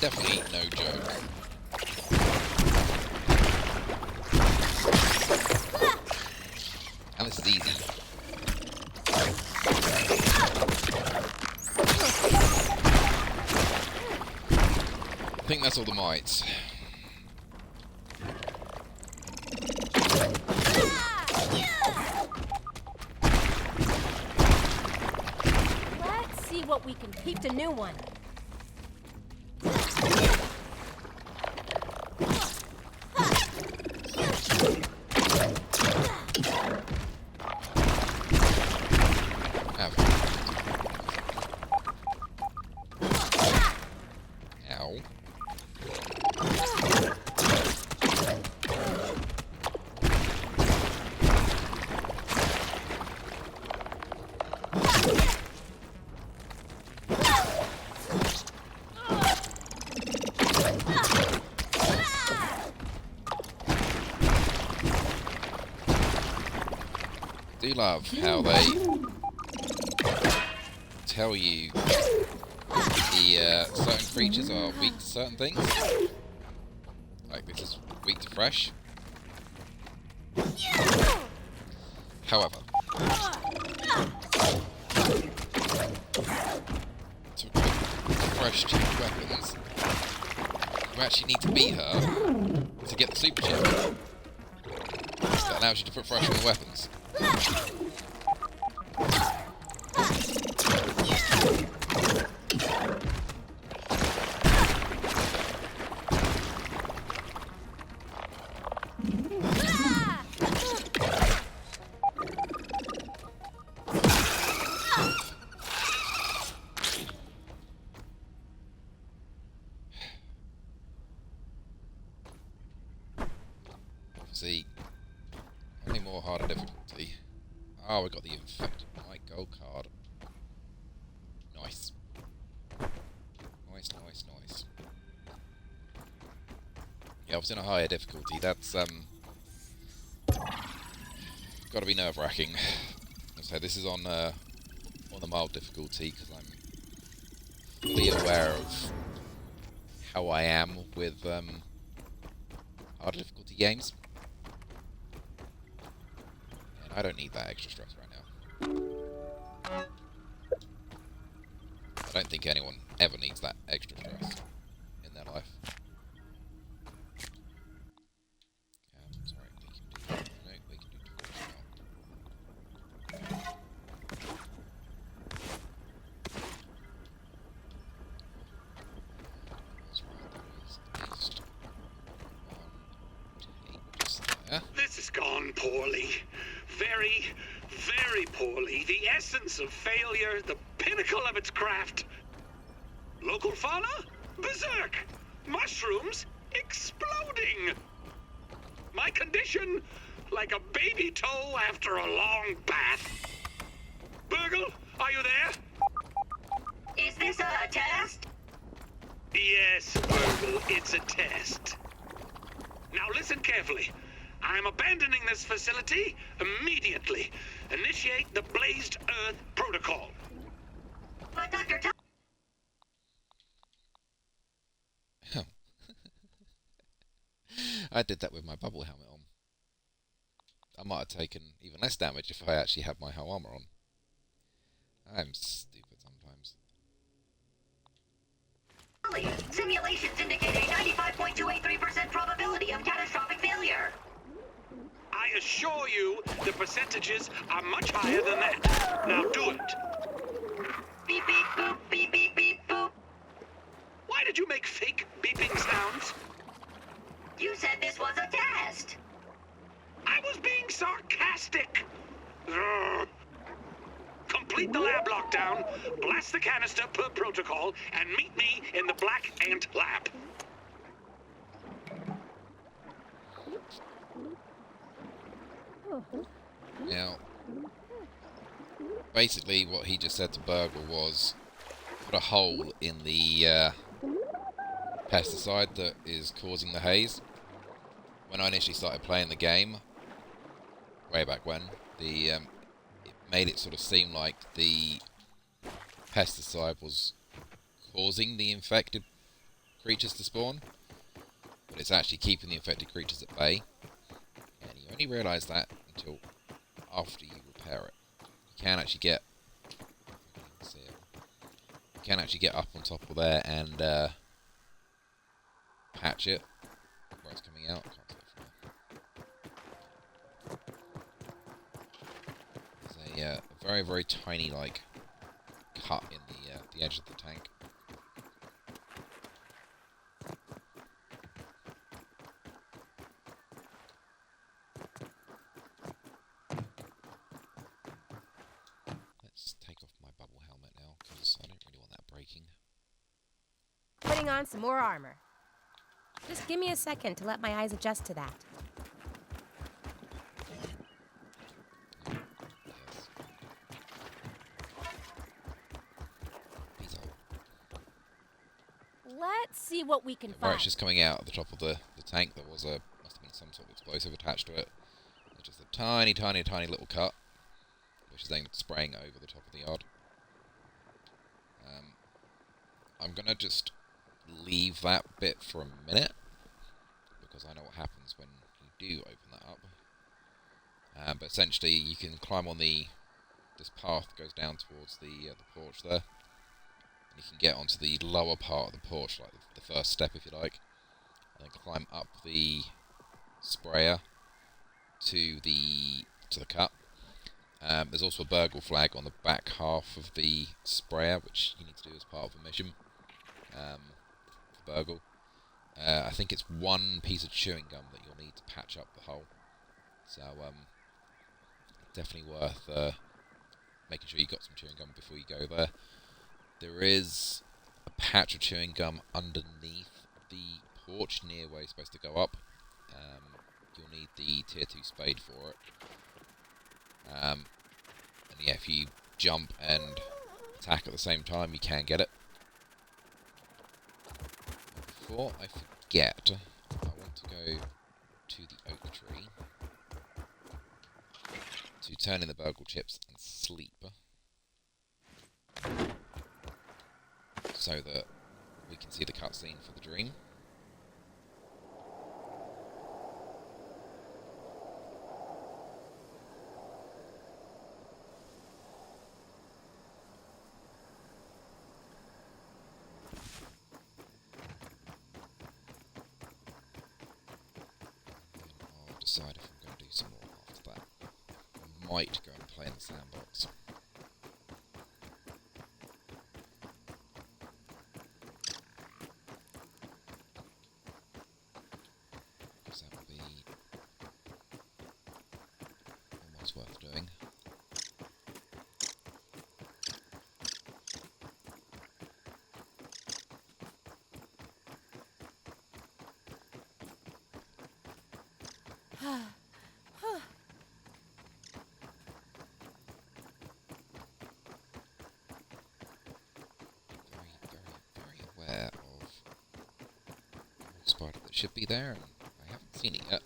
Definitely no joke. And this is easy. I think that's all the mites. Let's see what we can keep the new one. Ow. I do love how they tell you the certain creatures are weak to certain things. Like this is weak to fresh. However, to equip fresh cheap weapons, you actually need to beat her to get the super chip. That allows you to put fresh on the weapons. See, any more harder difficulty? Oh, we got the infected mite gold card. Nice. Nice, nice, nice. Yeah, I was in a higher difficulty. That's got to be nerve-wracking. So this is on the mild difficulty because I'm fully aware of how I am with harder difficulty games. I don't need that extra stress right now. I don't think anyone ever needs that extra stress in their life. done poorly. Very, very poorly. The essence of failure, the pinnacle of its craft. Local fauna? Berserk! Mushrooms? Exploding! My condition? Like a baby toe after a long bath. Burgle, are you there? Is this a test? Yes, Burgle, it's a test. Now listen carefully. I'm abandoning this facility immediately. Initiate the Blazed Earth Protocol. But Dr. Tom... I did that with my bubble helmet on. I might have taken even less damage if I actually had my whole armor on. I'm stupid sometimes. Simulations indicate a 95.283% probability of catastrophic failure. I assure you the percentages are much higher than that. Now do it. Beep beep boop, beep beep beep boop. Why did you make fake beeping sounds? You said this was a test. I was being sarcastic. Ugh. Complete the lab lockdown, blast the canister per protocol, and meet me in the Black Ant Lab. Now, basically what he just said to Burgle was put a hole in the pesticide that is causing the haze. When I initially started playing the game, way back when, it made it sort of seem like the pesticide was causing the infected creatures to spawn, but it's actually keeping the infected creatures at bay. And you only realise that until after you repair it. You can actually get, you can actually get up on top of there and patch it where it's coming out. I can't tell from there. There's a very, very tiny like cut in the edge of the tank. Let's take off my bubble helmet now because I don't really want that breaking. Putting on some more armor. Just give me a second to let my eyes adjust to that. Yes. These are Let's see what we can where find. it's just coming out at the top of the tank. There was must have been some sort of explosive attached to it. It's just a tiny, tiny, tiny little cut, which is then spraying over the top of the yard. I'm gonna just leave that bit for a minute because I know what happens when you do open that up. But essentially, you can climb on this path that goes down towards the porch there, and you can get onto the lower part of the porch, like the first step, if you like, and then climb up the sprayer to the cut. There's also a burgle flag on the back half of the sprayer, which you need to do as part of the mission. For burgle. I think it's one piece of chewing gum that you'll need to patch up the hole. So, definitely worth making sure you got some chewing gum before you go there. There is a patch of chewing gum underneath the porch near where you're supposed to go up. You'll need the tier 2 spade for it. And yeah, if you jump and attack at the same time, you can get it. Before I forget, I want to go to the oak tree to turn in the burgle chips and sleep, so that we can see the cutscene for the dream. I'll decide if I'm going to do some more after that. I might go and play in the sandbox. Because that will be that's worth doing. Very aware of a spider that should be there, and I haven't seen it yet.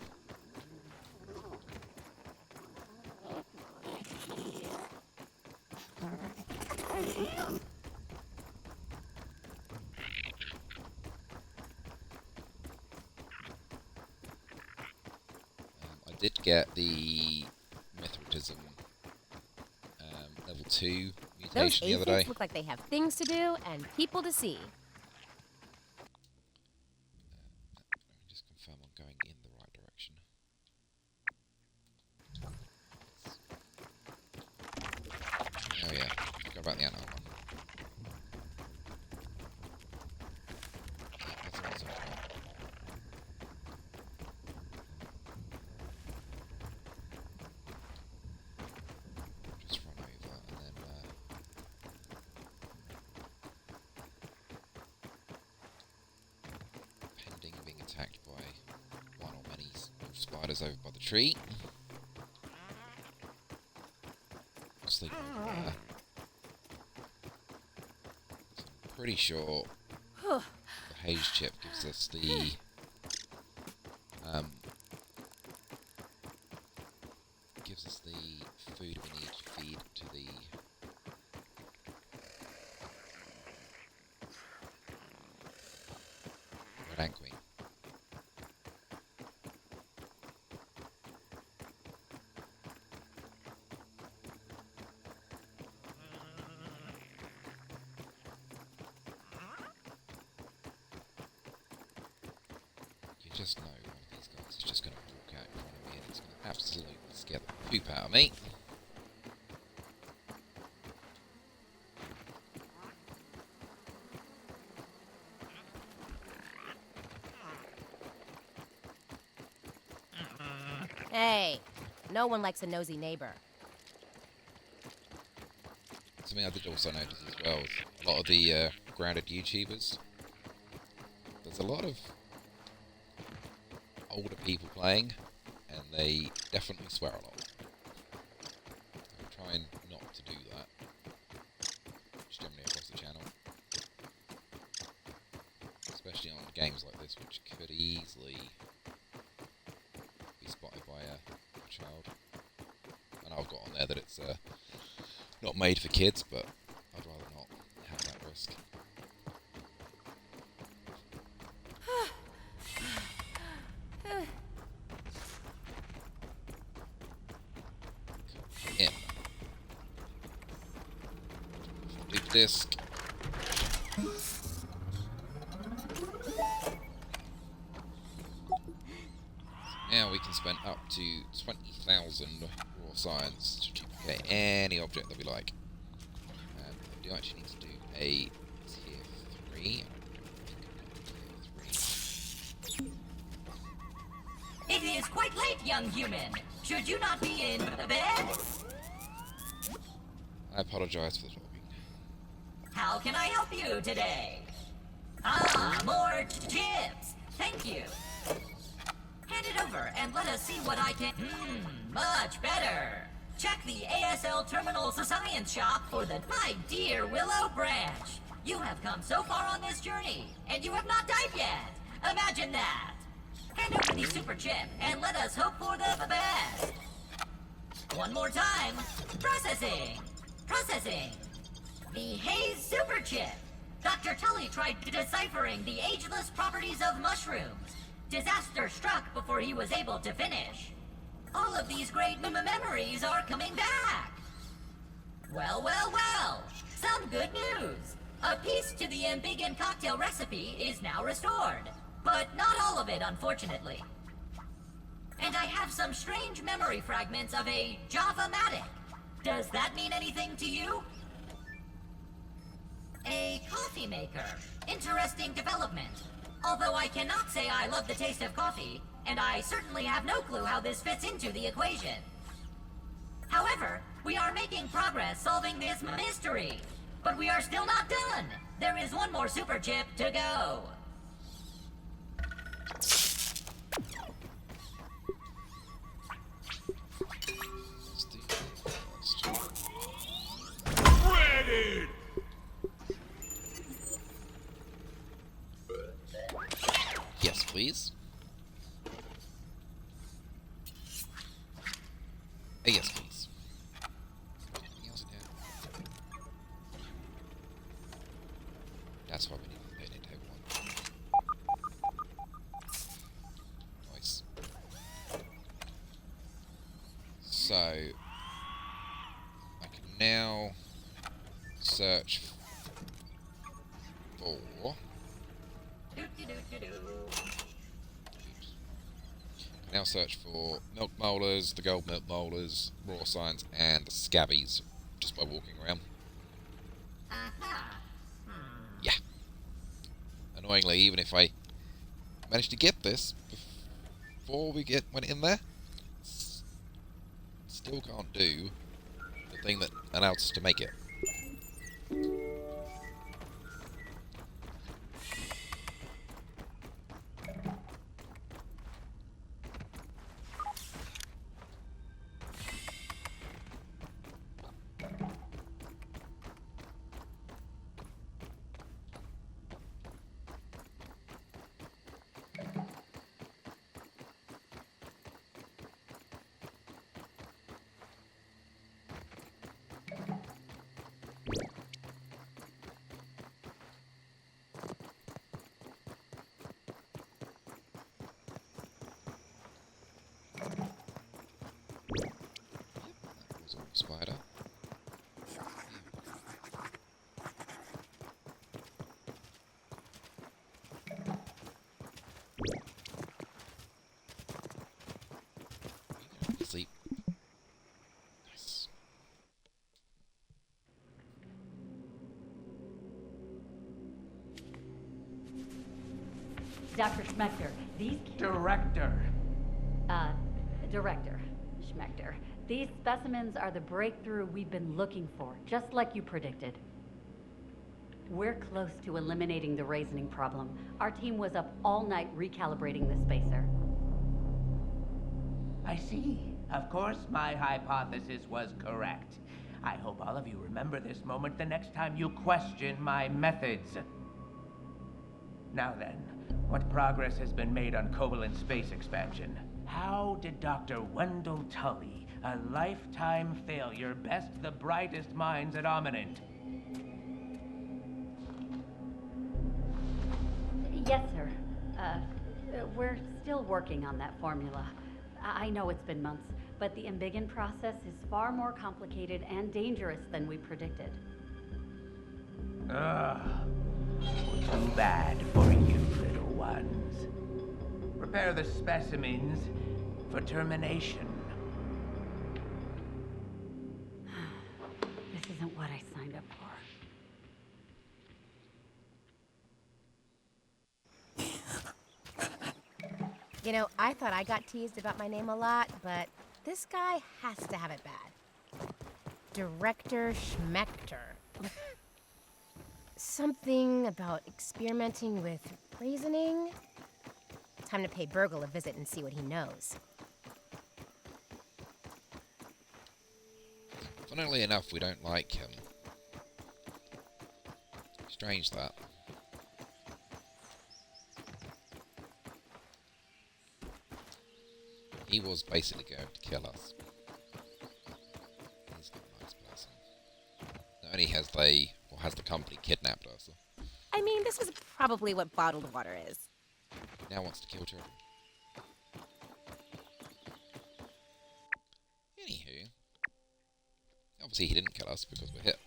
I did get the Mithratism level 2 Those mutation the other day. aphids look like they have things to do and people to see. Let me just confirm I'm going in the right direction. Oh yeah, forgot about the animal one. That's what I was talking about. Just run over and then pending being attacked by one or many spiders over by the tree. Sleep over there. So I'm pretty sure the haze chip gives us the food we need to feed to the red ant queen. You just know one of these guys is just going to walk out in front of me and it's going to absolutely scare the poop out of me. Hey, no one likes a nosy neighbor. Something I did also notice as well is a lot of the grounded YouTubers. There's a lot of older people playing, and they definitely swear a lot. I'm trying not to do that, just generally across the channel. Especially on games like this, which could easily be spotted by a child. I know I've got on there that it's not made for kids, but I'd rather not have that risk. In. Leave the disc. Now we can spend up to 20,000 raw science to duplicate any object that we like. And we do actually need to do a tier 3. It is quite late, young human. Should you not be in bed? I apologise for the talking. How can I help you today? Ah, more chips. Thank you. Hand it over and let us see what I can... much better. Check the ASL Terminal Science Shop for the... My dear Willow Branch, you have come so far on this journey, and you have not died yet. Imagine that. Hand over the super chip and let us hope for the best. One more time. Processing. Processing. The haze super chip. Dr. Tully tried deciphering the ageless properties of mushrooms. Disaster struck before he was able to finish. All of these great memories are coming back. Well, well, well. Some good news. A piece to the Ambiguan cocktail recipe is now restored. But not all of it, unfortunately. And I have some strange memory fragments of a Java-matic. Does that mean anything to you? A coffee maker. Interesting development. Although I cannot say I love the taste of coffee, and I certainly have no clue how this fits into the equation. However, we are making progress solving this mystery. But we are still not done. There is one more super chip to go. Let's do that first. Ready! Yes, please. Yes, please. Anything else in here? That's why we need to take one. Nice. So I can now search for now search for milk molars, the gold milk molars, raw signs, and the scabbies just by walking around. Yeah. Annoyingly, even if I managed to get this before we went in there, still can't do the thing that allows us to make it. Spider. Sleep. Nice. Dr. Schmechter, these... Director. Director Schmechter. These specimens are the breakthrough we've been looking for, just like you predicted. We're close to eliminating the raisoning problem. Our team was up all night recalibrating the spacer. I see. Of course, my hypothesis was correct. I hope all of you remember this moment the next time you question my methods. Now then, what progress has been made on covalent space expansion? How did Dr. Wendell Tully, a lifetime failure, best the brightest minds at Ominent? Yes, sir. We're still working on that formula. I know it's been months, but the Embiggen process is far more complicated and dangerous than we predicted. Ugh. Too bad for you, little ones. Prepare the specimens for termination. This isn't what I signed up for. You know, I thought I got teased about my name a lot, but this guy has to have it bad. Director Schmechter. Something about experimenting with reasoning? Time to pay Burgle a visit and see what he knows. Funnily enough, we don't like him. Strange that. He was basically going to kill us. He's not a nice person. Not only has the company kidnapped us, I mean, this is probably what bottled water is. he now wants to kill children. Anywho, obviously he didn't kill us because we're hit.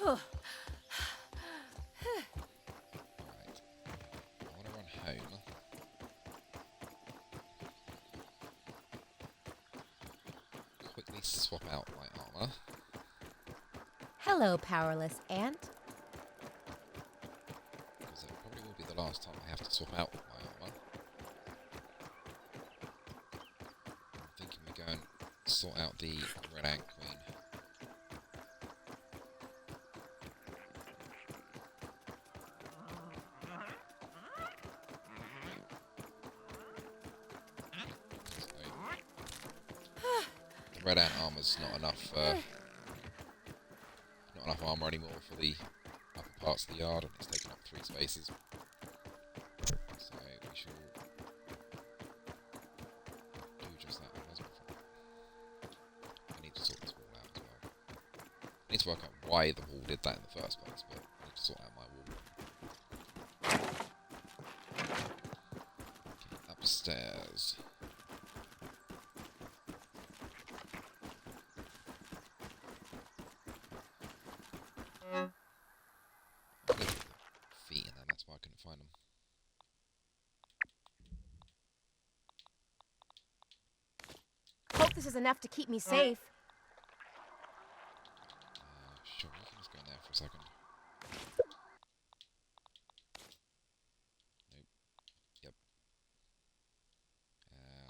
Right. I want to run home. Quickly swap out my armor. Hello, powerless ant. Because it probably will be the last time I have to swap out my armor. I'm thinking we go and sort out the Red Ant Queen. The Red Ant armor's not enough armor anymore for the upper parts of the yard, and it's taken up 3 spaces. So we shall do just that. I need to sort this wall out as well. I need to work out why the wall did that in the first place, but I need to sort out my wall. Okay, upstairs. Feet in there, that's why I couldn't find them. Hope this is enough to keep me safe. Sure, we can just go in there for a second. Nope. Yep.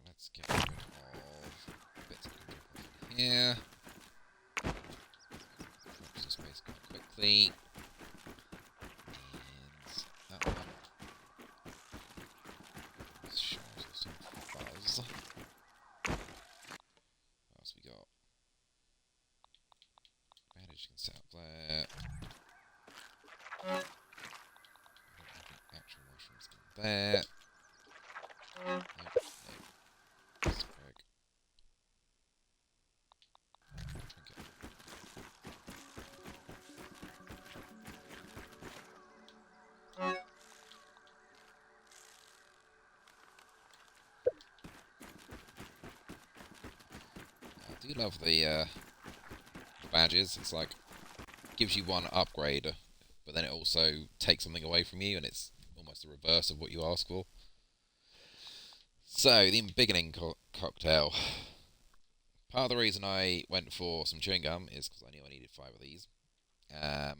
Let's get rid of bits we can drop off in here. Drops the space quite quickly. And that one. Sure, some fuzz. What else we got? Bandage can set up there. I don't have any actual mushrooms in there. Nope, nope. Just a bag. Okay. I do love the badges. It's like gives you one upgrade, but then it also takes something away from you, and it's almost the reverse of what you ask for. So the beginning cocktail. Part of the reason I went for some chewing gum is because I knew I needed 5 of these. The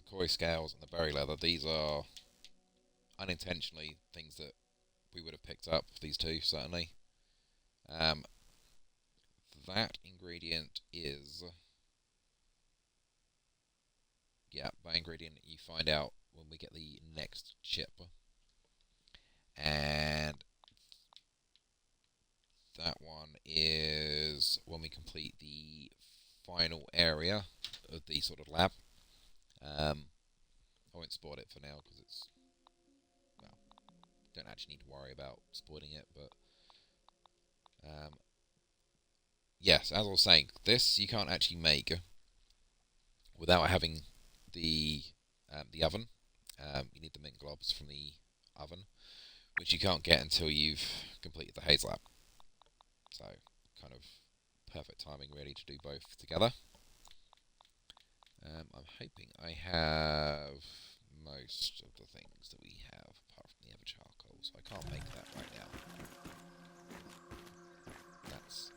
koi scales and the berry leather. These are unintentionally things that we would have picked up. These 2 certainly. That ingredient is, yeah, that ingredient you find out when we get the next chip. And that one is when we complete the final area of the sort of lab. I won't spoil it for now because it's, well, don't actually need to worry about spoiling it, but yes, as I was saying, this you can't actually make without having the oven. You need the mint globs from the oven, which you can't get until you've completed the haze lab. So, kind of perfect timing really to do both together. I'm hoping I have most of the things that we have, apart from the ever charcoal, so I can't make that right now. That's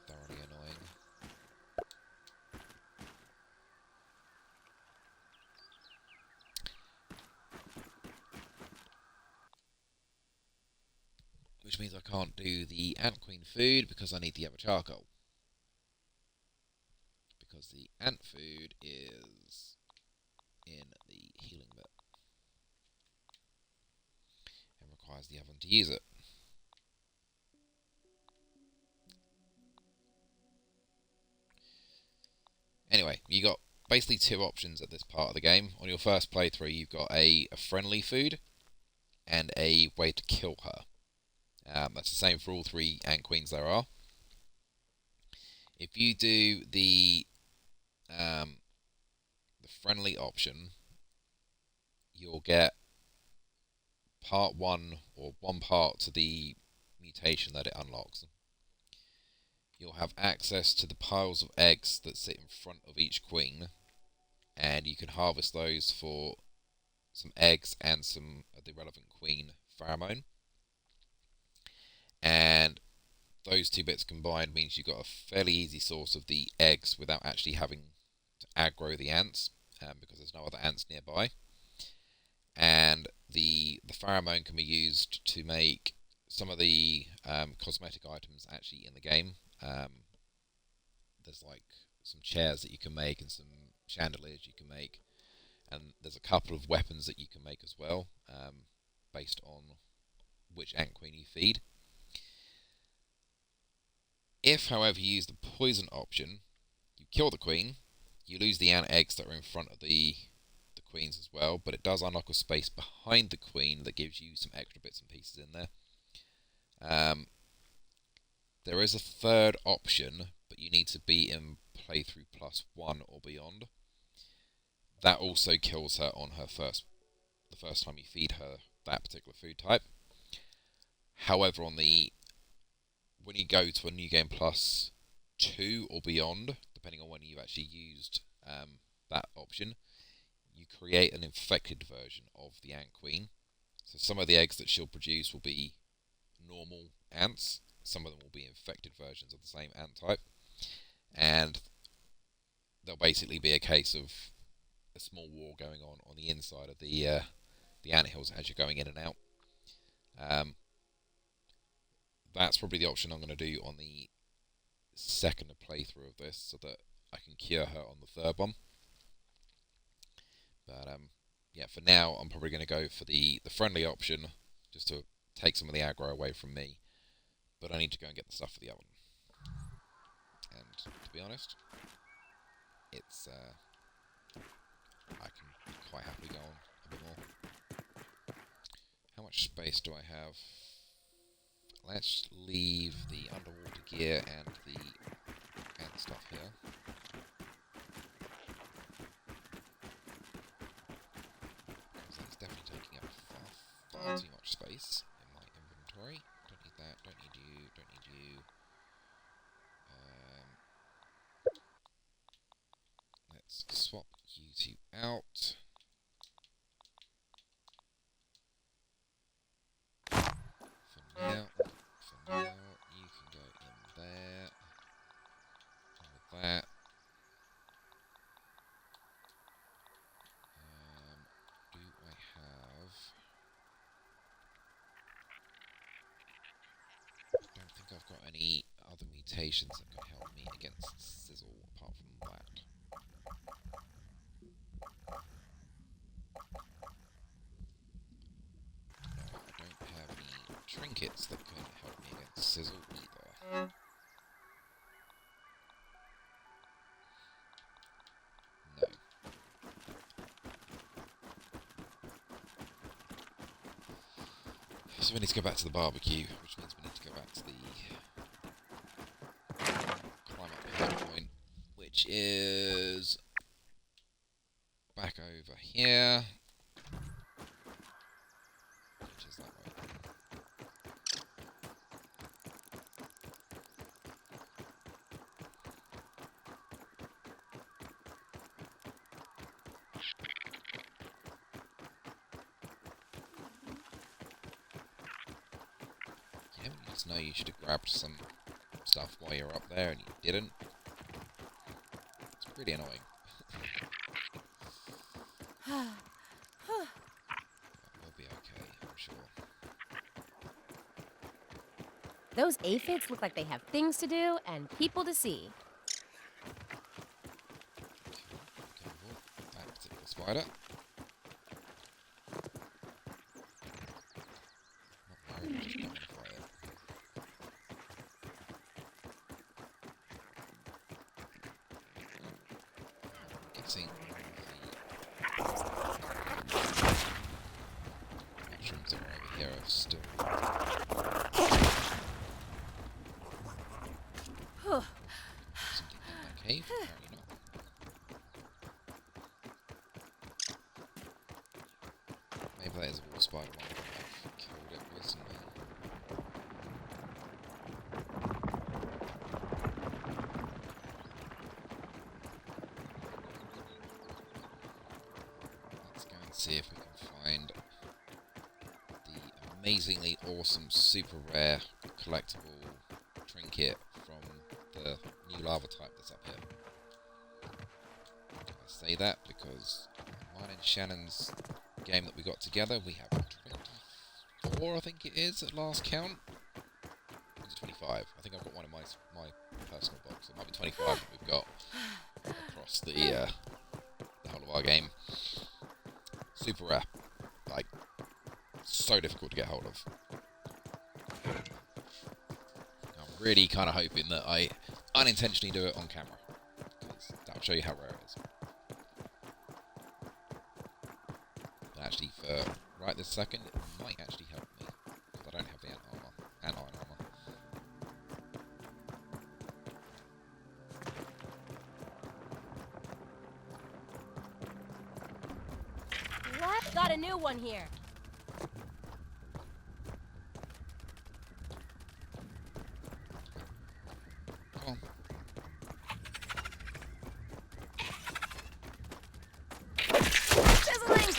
thoroughly annoying. Which means I can't do the Ant Queen food because I need the ever charcoal. Because the ant food is in the healing bit. And requires the oven to use it. Anyway, you got basically 2 options at this part of the game. On your first playthrough, you've got a friendly food and a way to kill her. That's the same for all 3 ant queens there are. If you do the friendly option, you'll get part 1 or 1 part to the mutation that it unlocks. You'll have access to the piles of eggs that sit in front of each queen, and you can harvest those for some eggs and some of the relevant queen pheromone. And those 2 bits combined means you've got a fairly easy source of the eggs without actually having to aggro the ants, because there's no other ants nearby. And and the pheromone can be used to make some of the cosmetic items actually in the game. There's like some chairs that you can make and some chandeliers you can make, and there's a couple of weapons that you can make as well, based on which ant queen you feed. If, however, you use the poison option, you kill the queen, you lose the ant eggs that are in front of the queens as well, but it does unlock a space behind the queen that gives you some extra bits and pieces in there. There is a third option, but you need to be in playthrough +1 or beyond. That also kills her on the first time you feed her that particular food type. However, when you go to a New Game Plus 2 or beyond, depending on when you've actually used that option, you create an infected version of the ant queen. So some of the eggs that she'll produce will be normal ants, some of them will be infected versions of the same ant type, and there'll basically be a case of a small war going on the inside of the anthills as you're going in and out. That's probably the option I'm going to do on the second playthrough of this, so that I can cure her on the third one. But yeah, for now I'm probably going to go for the friendly option, just to take some of the aggro away from me. But I need to go and get the stuff for the oven. And to be honest, it's I can quite happily go on a bit more. How much space do I have? Let's leave the underwater gear and the ant stuff here. Because that's definitely taking up far too much space in my inventory. Don't need that, don't need you, don't need you. Let's swap you two out. For now, you can go in there. And with that. Do I have... I don't think I've got any other mutations that can help me against Sizzle apart from that. No, I don't have any trinkets that can help me against Sizzle either. No. So we need to go back to the barbecue, which means we need to go back to the climb up here point, which is back over here, which is that way. Yeah, you just know you should have grabbed some stuff while you're up there and you didn't. It's pretty annoying. We'll be okay, I'm sure. Those aphids look like they have things to do and people to see. Careful, that particular spider. Not worried, just don't want to fight it. Guessing the mushrooms that are over here are still... something in that cave? Apparently not. Maybe that is a wall spider one, I've killed it recently. Let's go and see if we can find the amazingly awesome, super rare, collectible trinket from the new lava type that's up here. I say that because mine and Shannon's game that we got together. We have 24, I think it is, at last count. Or is it 25? I think I've got one in my personal box. It might be 25 that we've got across the whole of our game. Super rare. Like, so difficult to get hold of. I'm really kind of hoping that I unintentionally do it on camera, because that'll show you how rare it is. But actually, for right this second, it might actually help me, because I don't have the ant armor and iron armor. What? Got a new one here. Come on. Sizzling!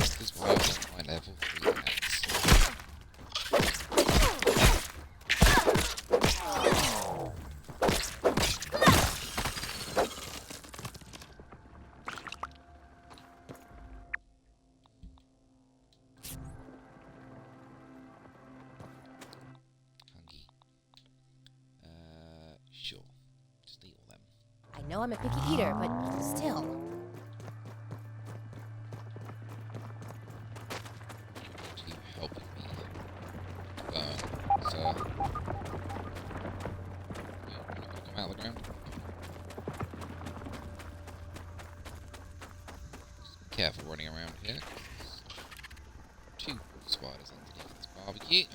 This is why I want my level 3 ants. Hungry. Sure. Just eat all them. I know I'm a picky eater, but still. Actually helping me burn. So, yeah, not gonna come out of the ground. Just careful running around here. 'Cause there's 2 spiders underneath this barbecue.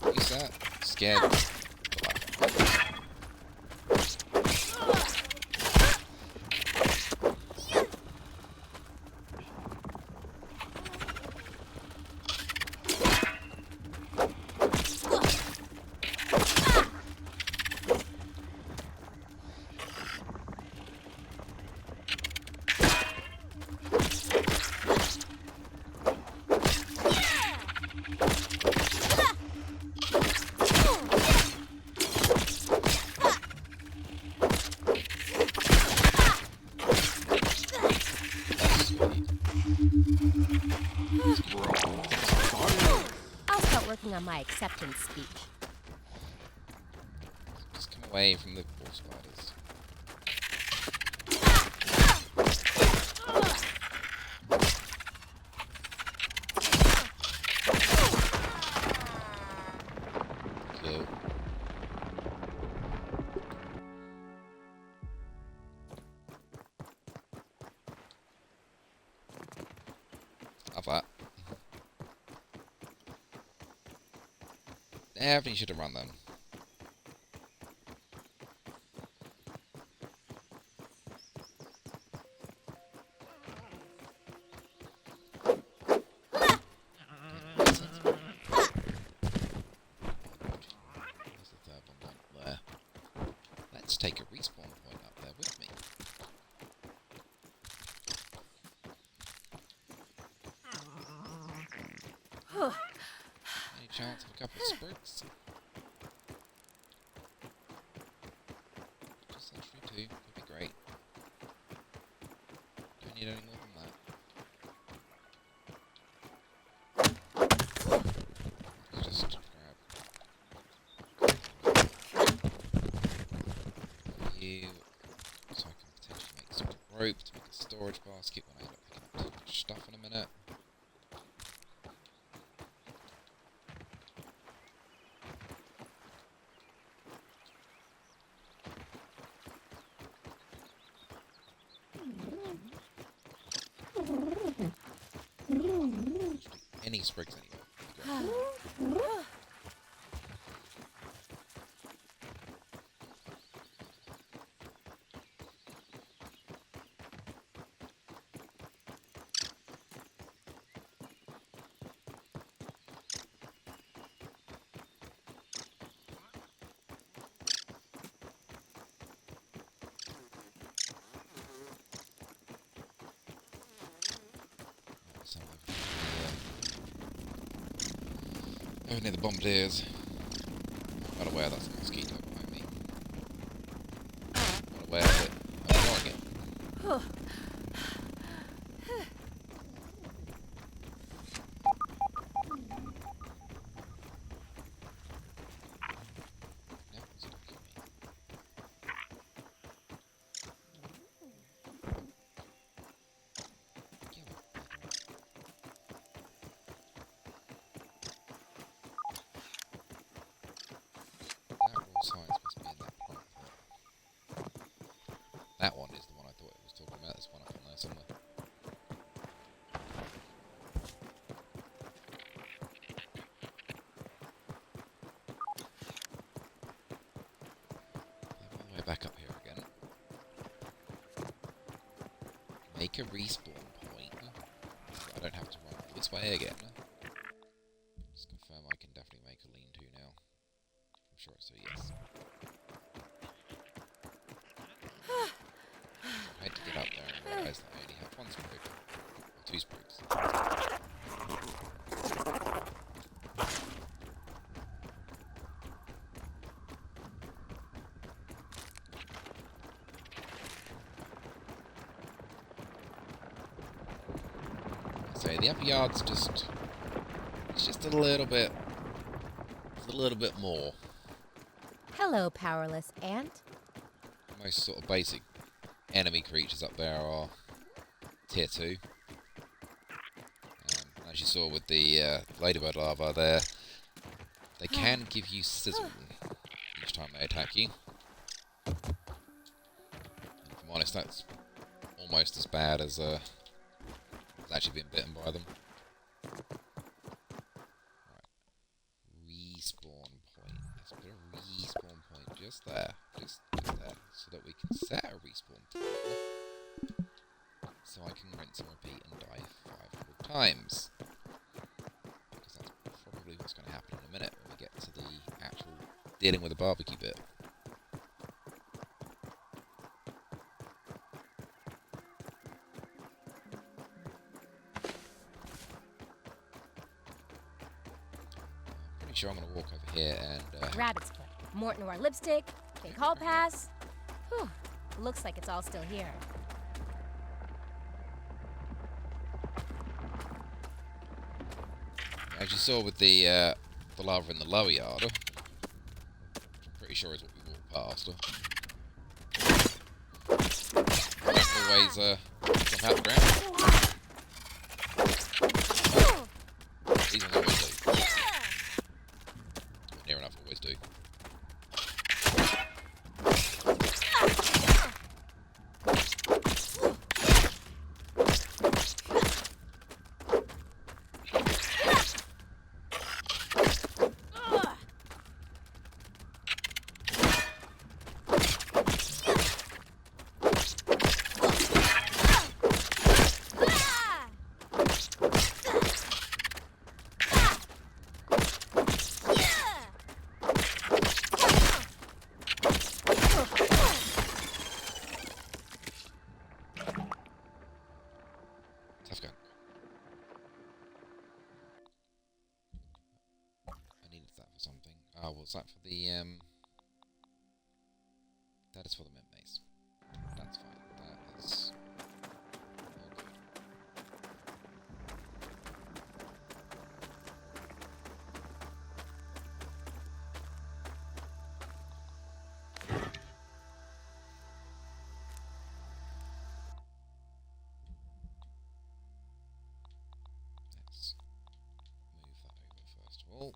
Who's that? Scared. I'll start working on my acceptance speech. Just come away from the poor spiders. Cool. Love that. Definitely should have run them. There's the third one down there. Let's take a respawn point up there with me. Any chance of a couple of sprigs? Just actually 2 would be great. Don't need any more than that. Let's just grab you, so I can potentially make some rope to make a storage basket when I end up picking up too much stuff in a minute. Any sprigs anyway. Over near the bombardiers. Not aware that's a mosquito behind me. Not aware of it. I'm ignoring it. No, it's not killing me. Kill it. That raw science must be in that plant pot. That one is the one I thought it was talking about. There's one up on there somewhere. All the way back up here again. Make a respawn point. So I don't have to run all this way again. Just confirm I can definitely make a lean-to now. I'm sure it's a yes. I had to get up there and realise that I only have one spruce. Or two spruces. So the upper yard's just... It's just a little bit... It's a little bit more. Hello, powerless ant. Most sort of basic enemy creatures up there are tier 2. As you saw with the ladybird larva there, they can give you sizzle each time they attack you. And if I'm honest, that's almost as bad as actually being bitten by them. Right. Respawn point. Let's put a respawn point just there. Just there. So that we can set a respawn point. So I can rinse and repeat and die 500 times. Because that's probably what's going to happen in a minute when we get to the actual dealing with the barbecue bit. Pretty sure I'm going to walk over here and... Rabbit's foot. Mort Noir lipstick. Big hall pass. Whew. Looks like it's all still here. As you saw with the lava in the lower yard, which I'm pretty sure is what we walked past. Always jump out the ground. These ones always do. Near enough always do. Tough gun. I needed that for something. Oh, was that for the, that is for the mint mace. That's fine. That is... okay. Let's move that over first of all.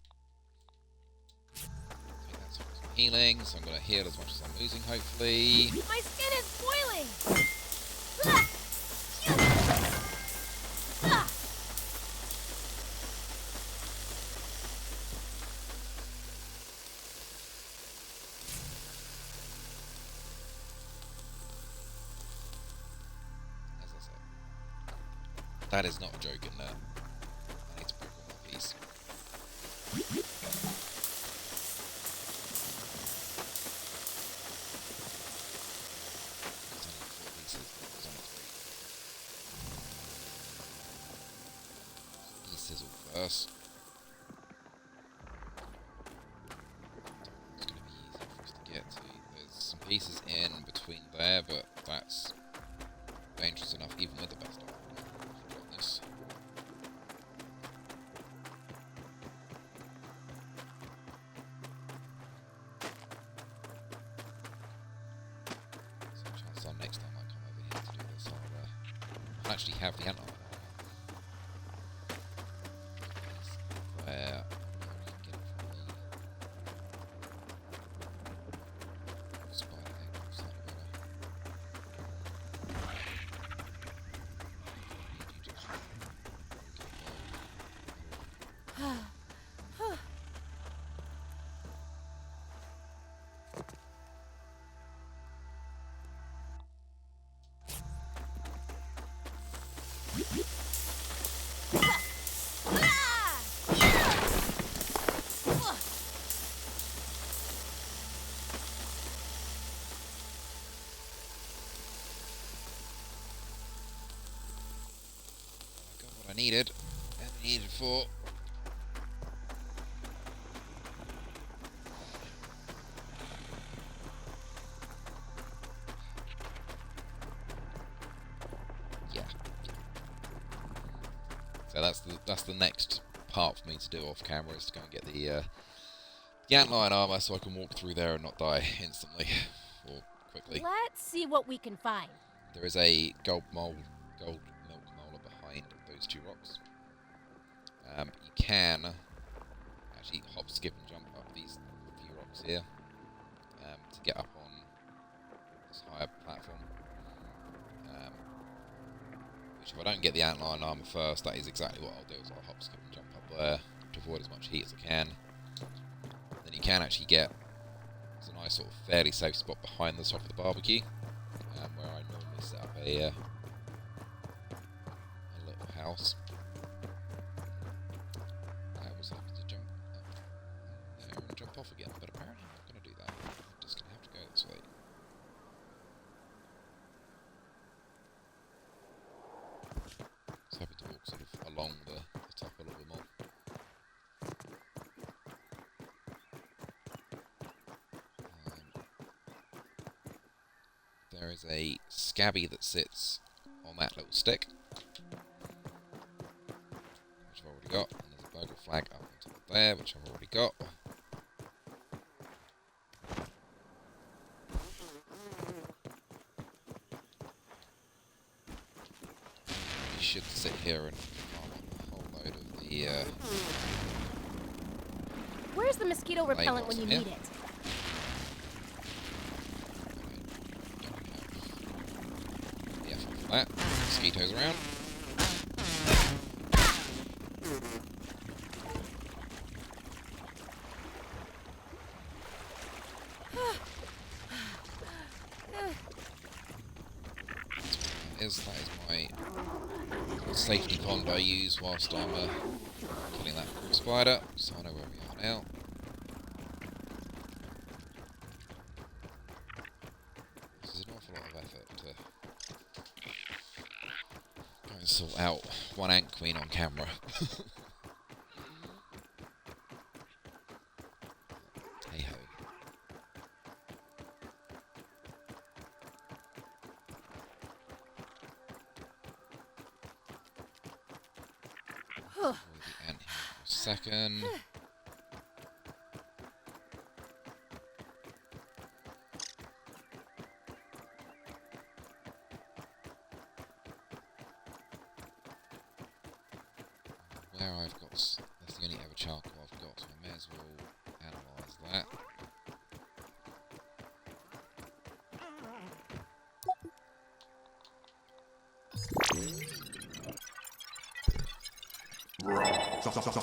Okay, that's for some healing, so I'm going to heal as much as I'm losing, hopefully. My skin is boiling! As I said, that is not a joke in there. I need to break one more piece. It's only 4 pieces, but there's only 3. These sizzle first. pieces in between there, but that's dangerous enough even with the best of this. So chances are next time I come over here to do this, I'll actually have the antler. Where I needed and needed for. Yeah. So that's the next part for me to do off camera, is to go and get the antlion armor so I can walk through there and not die instantly or quickly. Let's see what we can find. There is a gold milk molar behind those two rocks. You can actually hop, skip, and jump up these few rocks here to get up on this higher platform. Which, if I don't get the antlion armor first, that is exactly what I'll do. Is I'll hop, skip, and jump up there to avoid as much heat as I can. Then you can actually get, it's a nice sort of fairly safe spot behind the top of the barbecue, where I normally set up a little house. I was hoping to jump up there and jump off again, but apparently I'm not going to do that. I'm just going to have to go this way. So happy to walk sort of along the top a little bit more. There is a scabby that sits on that little stick, which I've already got, and there's a burgle flag up on top of there, which I've already got. You should sit here and farm up a whole load of the Where's the mosquito repellent when you here. need it? That. Mosquitoes around. That is my safety pond I use whilst I'm killing that spider, so I know where we are now. This is an awful lot of effort to go and sort out one ant queen on camera. Hey ho. Avoid the ant here for a second. Where I've got, that's the only ever charcoal I've got, so I may as well analyse that.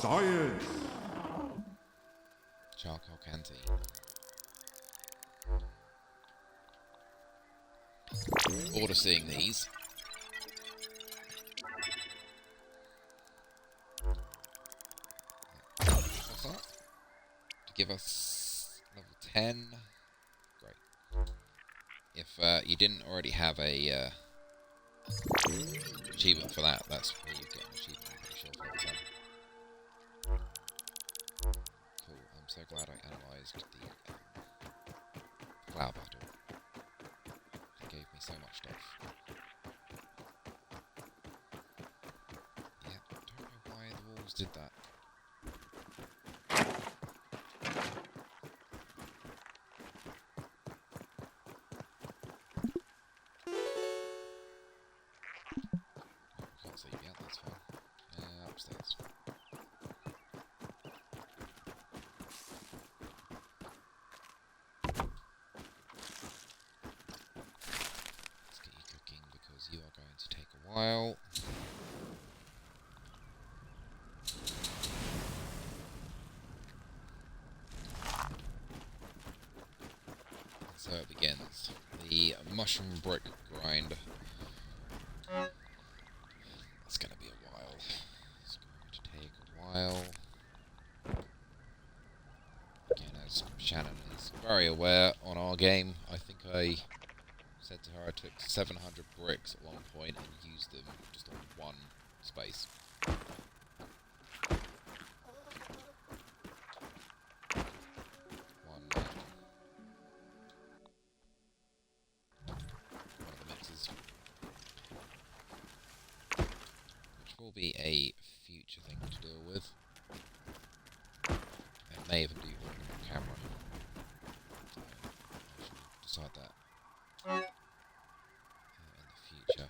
Science! Charcoal canteen. Order seeing these. What's that? To give us level 10. Great. If you didn't already have a achievement for that, that's where you get an achievement, I'm pretty sure, for level 10. Cool, I'm so glad I analysed the flower battle. so much stuff. Yeah, I don't know why the walls did that. Can't sleep yet, that's fine. Upstairs. Let's get you cooking because you are going to take a while. And so it begins. The mushroom brick grind. It's going to be a while. It's going to take a while. Again, as Shannon is very aware on our game, I think I said to her I took 700 bricks at one point and used them just on one space. One of the mixes. Which will be a future thing to deal with. And may even do one on camera. So I should decide that in the future.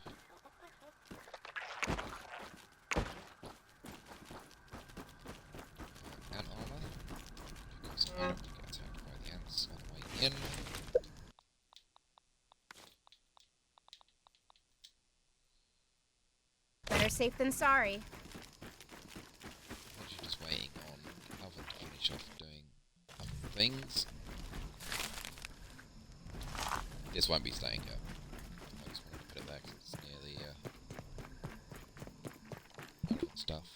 Ant armor, because I don't want to get attacked by the ants on the way in. Better safe than sorry. I'm just waiting on Alvin to finish off doing other things. This won't be staying here. I just wanted to put it there because it's near the elephant stuff.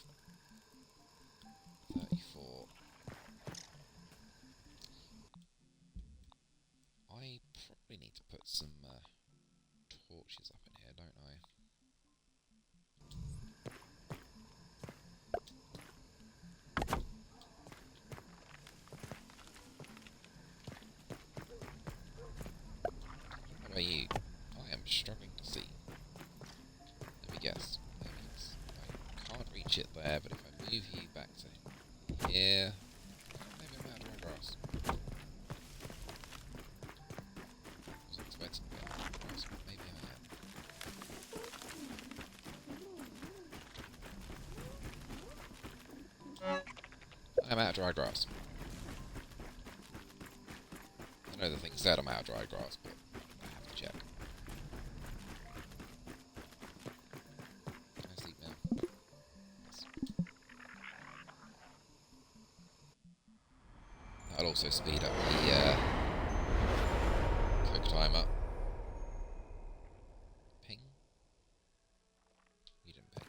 34. I probably need to put some torches up in here, don't I? What about you? I am struggling to see. Let me guess. That means I can't reach it there, but if I move you back to here, maybe I'm out of grass. I was expecting to be out of grass, but maybe I am. I'm out of dry grass. I know the thing said I'm out of dry grass, but I have to check. Can I sleep now? Yes. That'll also speed up the cook timer. Ping? You didn't ping.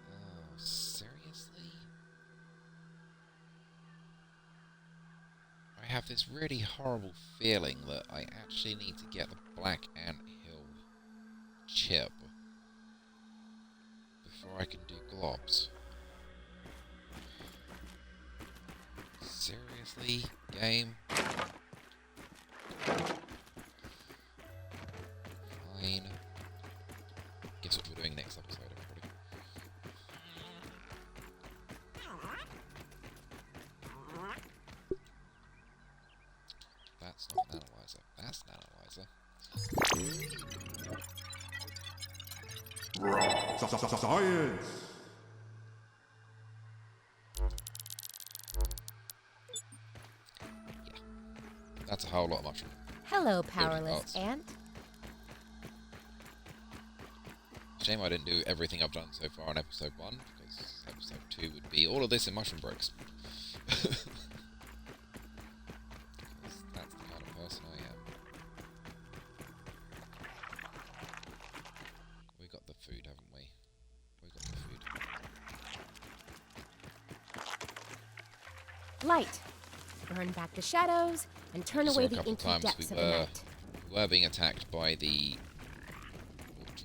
Oh, seriously? I have this really horrible feeling that I actually need to get the Black Ant Hill chip before I can do globs. Seriously, game? Fine. Guess what we're doing next episode, everybody. That's not an analyzer. That's an analyzer. Science. That's a whole lot of mushroom. Hello, parts. powerless ant. Shame I didn't do everything I've done so far in episode 1, because episode 2 would be all of this in mushroom bricks. Because that's the kind of person I am. We got the food, haven't we? We got the food. Light. Burn back the shadows and turn We saw away a the couple of inky times depths we of the night. were being attacked by the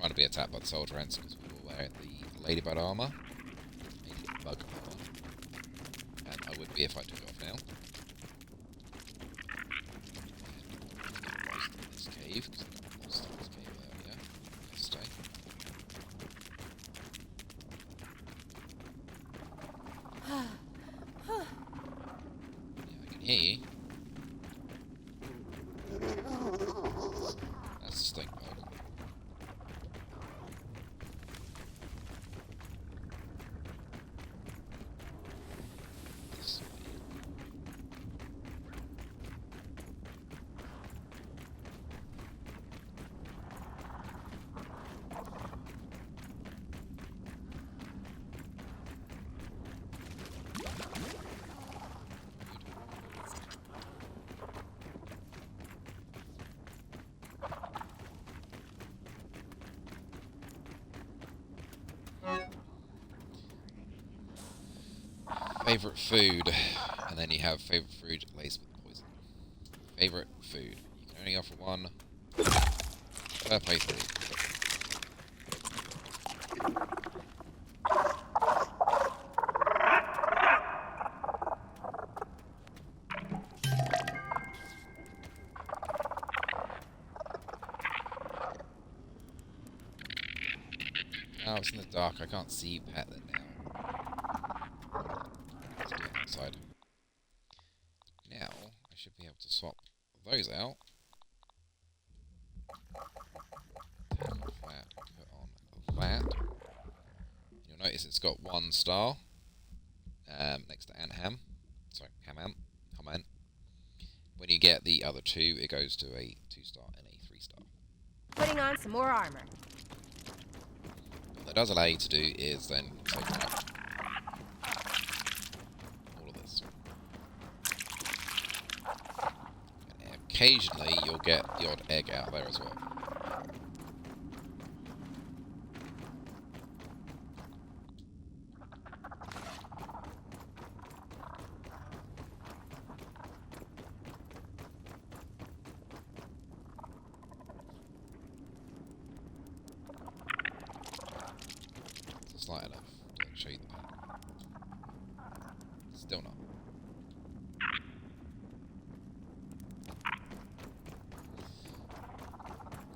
trying to be attacked by the soldier ants because we were wearing the ladybug armor. Ladybug armor. And I would be if I took it off now. And in this cave, because I got lost in this cave earlier. Yesterday. Yeah, I can hear you. That's the stink bug. This way. Favorite food, and then you have favorite food laced with poison. Favorite food. You can only offer one per playthrough. Oh, it's in the dark. I can't see you pet it now. Let's do it outside. Now, I should be able to swap those out. Take off that, put on that. You'll notice it's got 1 star next to Ham. Sorry, Ham. When you get the other 2, it goes to a 2-star and a 3-star. Putting on some more armor. What that does allow you to do is then take out all of this. And occasionally you'll get the odd egg out there as well. It's light enough to show you the pattern. Still not.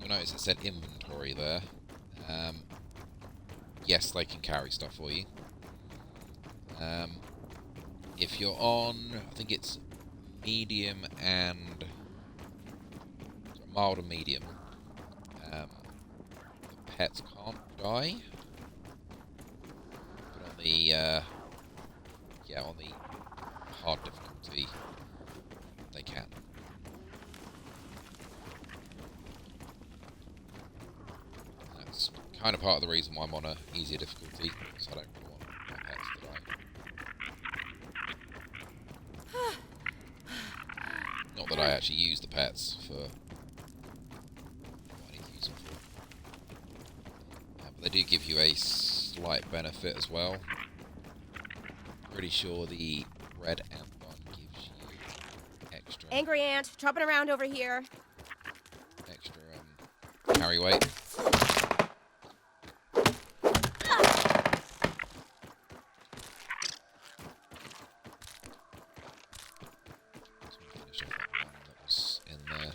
You'll notice it said inventory there. Yes, they can carry stuff for you. If you're on, I think it's medium and mild and medium, the pets can't die. But on the on the hard difficulty, they can. That's kind of part of the reason why I'm on a easier difficulty, because I don't really want my pets to die. Not that I actually use the pets for what I need to use them for. But they do give you a slight benefit as well. Pretty sure the red ant one gives you extra... Angry ant, chopping around over here. Extra carry weight. Finish off that one that was in there.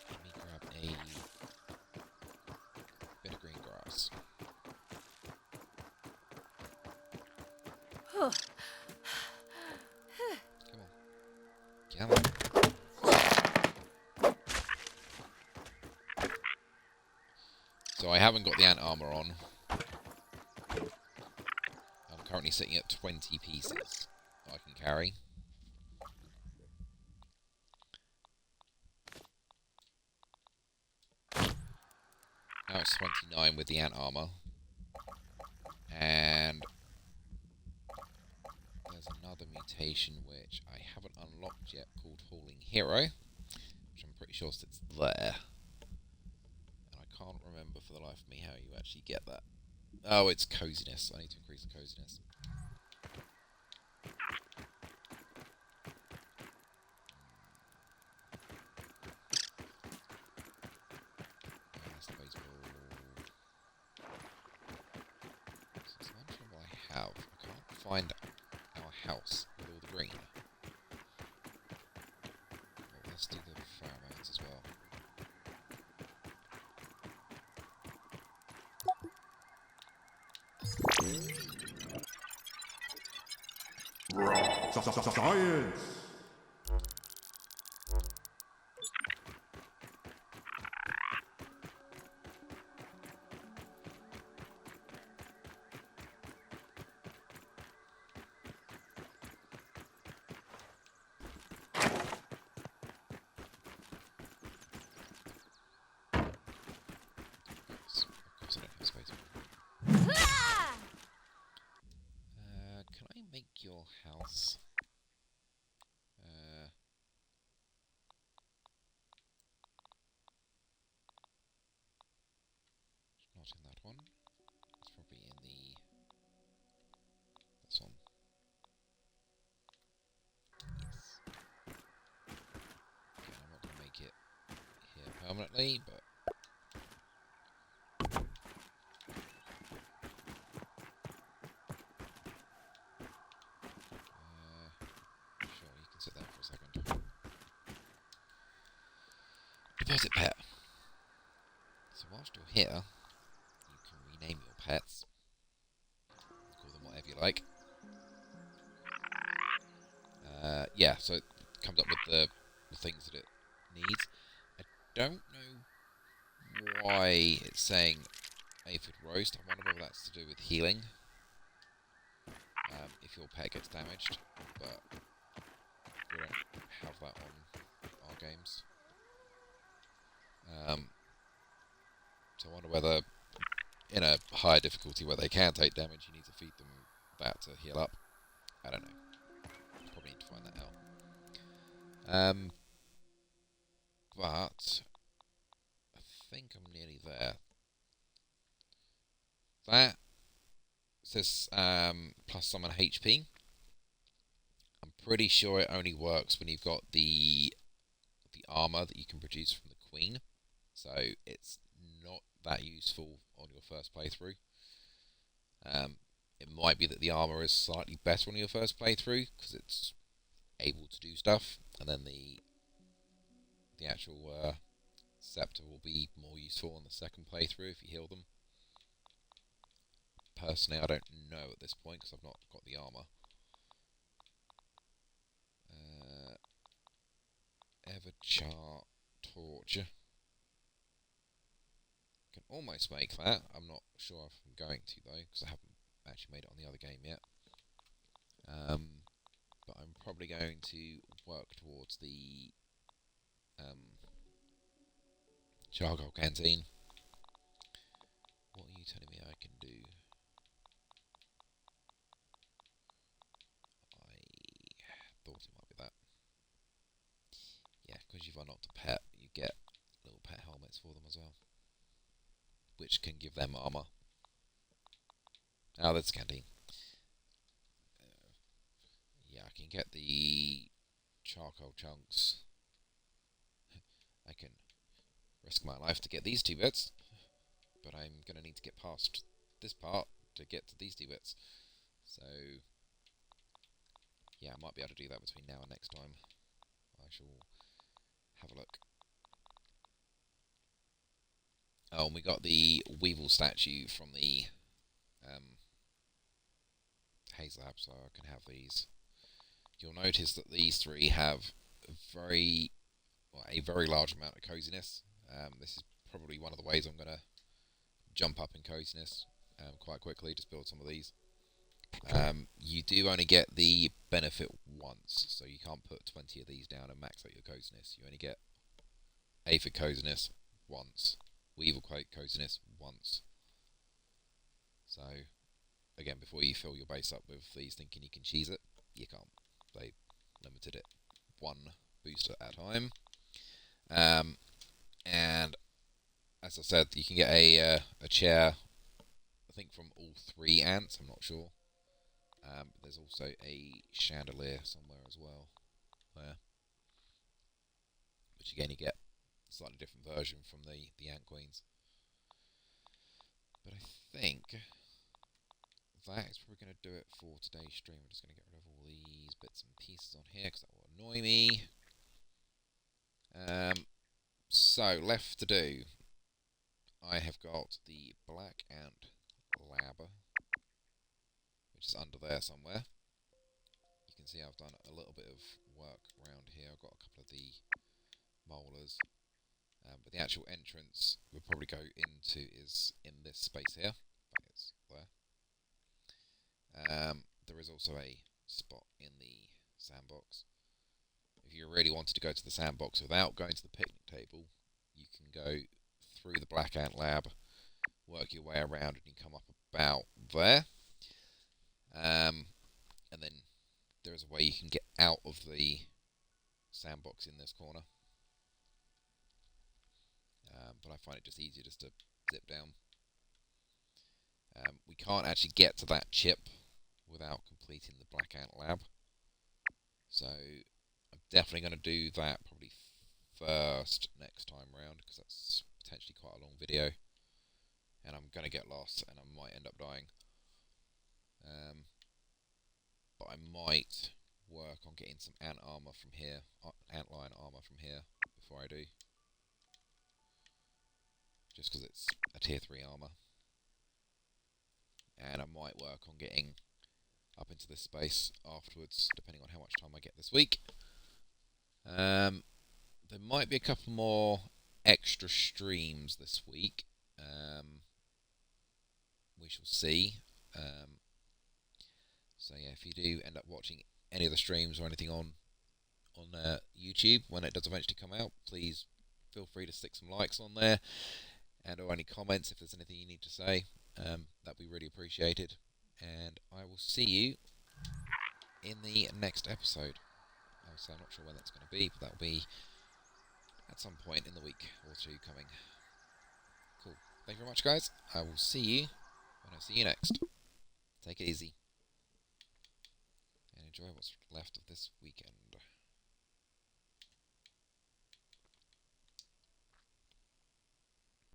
Let me grab a bit of green grass. Come on. So I haven't got the ant armor on. I'm currently sitting at 20 pieces that I can carry. Now it's 29 with the ant armor. And there's another mutation which I haven't unlocked yet called Hauling Hero, which I'm pretty sure sits there. And I can't remember for the life of me how you actually get that. Oh, it's coziness. I need to increase the coziness. find our house with all the green? Well, let's do the pheromones as well. Science! Of course I don't have space. Can I make your house? Not in that one. It's probably in the this one. Yes. Okay, I'm not going to make it here permanently, but sure, you can sit there for a second. Deposit pet. So whilst you're here, you can rename your pets. Call them whatever you like. Yeah, so it comes up with the things that it needs. I don't know why it's saying aphid roast. I wonder whether that's to do with healing. If your pet gets damaged, but we don't have that on our games. So I wonder whether, in a higher difficulty where they can take damage, you need to feed them that to heal up. I don't know. Probably need to find that out. But I think I'm nearly there. That says plus summon HP. I'm pretty sure it only works when you've got the armor that you can produce from the Queen. So it's not that useful on your first playthrough. It might be that the armor is slightly better on your first playthrough because it's able to do stuff, and then the actual scepter will be more useful on the second playthrough if you heal them. Personally, I don't know at this point because I've not got the armor. Everchar torch. Can almost make that. I'm not sure if I'm going to though because I haven't actually made it on the other game yet. But I'm probably going to work towards the charcoal canteen. What are you telling me I can do? I thought it might be that. Yeah, because you've unlocked a pet, you get little pet helmets for them as well, which can give them armor. Oh, that's canteen. Yeah, I can get the charcoal chunks. I can risk my life to get these 2 bits, but I'm going to need to get past this part to get to these 2 bits. So, yeah, I might be able to do that between now and next time. I shall have a look. Oh, and we got the Weevil statue from the haze lab, so I can have these. You'll notice that these 3 have a very large amount of coziness. This is probably one of the ways I'm going to jump up in coziness quite quickly, just build some of these. You do only get the benefit once, so you can't put 20 of these down and max out your coziness. You only get aphid coziness once, weevil coziness once. So, again, before you fill your base up with these thinking you can cheese it, you can't. They limited it 1 booster at a time. And as I said, you can get a chair, I think from all 3 ants, I'm not sure. But there's also a chandelier somewhere as well, there. Which again you get a slightly different version from the ant queens. But I think that is probably going to do it for today's stream. I'm just going to get rid of all these bits and pieces on here because that will annoy me. So, left to do. I have got the Black Ant Lab, which is under there somewhere. You can see I've done a little bit of work around here. I've got a couple of the molars. But the actual entrance we'll probably go into is in this space here. It's there. There is also a spot in the sandbox. If you really wanted to go to the sandbox without going to the picnic table, you can go through the Black Ant Lab, work your way around, and you come up about there. And then there is a way you can get out of the sandbox in this corner. But I find it just easier just to zip down. We can't actually get to that chip without completing the Black Ant Lab. So I'm definitely going to do that probably first next time round, because that's potentially quite a long video. And I'm going to get lost and I might end up dying. But I might work on getting some ant armor from here, antlion armor from here, before I do. Just because it's a tier 3 armor. And I might work on getting up into this space afterwards, depending on how much time I get this week. There might be a couple more extra streams this week. We shall see. So yeah, if you do end up watching any of the streams or anything on YouTube when it does eventually come out, please feel free to stick some likes on there, and or any comments if there's anything you need to say. That'd be really appreciated. And I will see you in the next episode. So I'm not sure when that's going to be, but that'll be at some point in the week or two coming. Cool. Thank you very much, guys. I will see you when I see you next. Take it easy. And enjoy what's left of this weekend.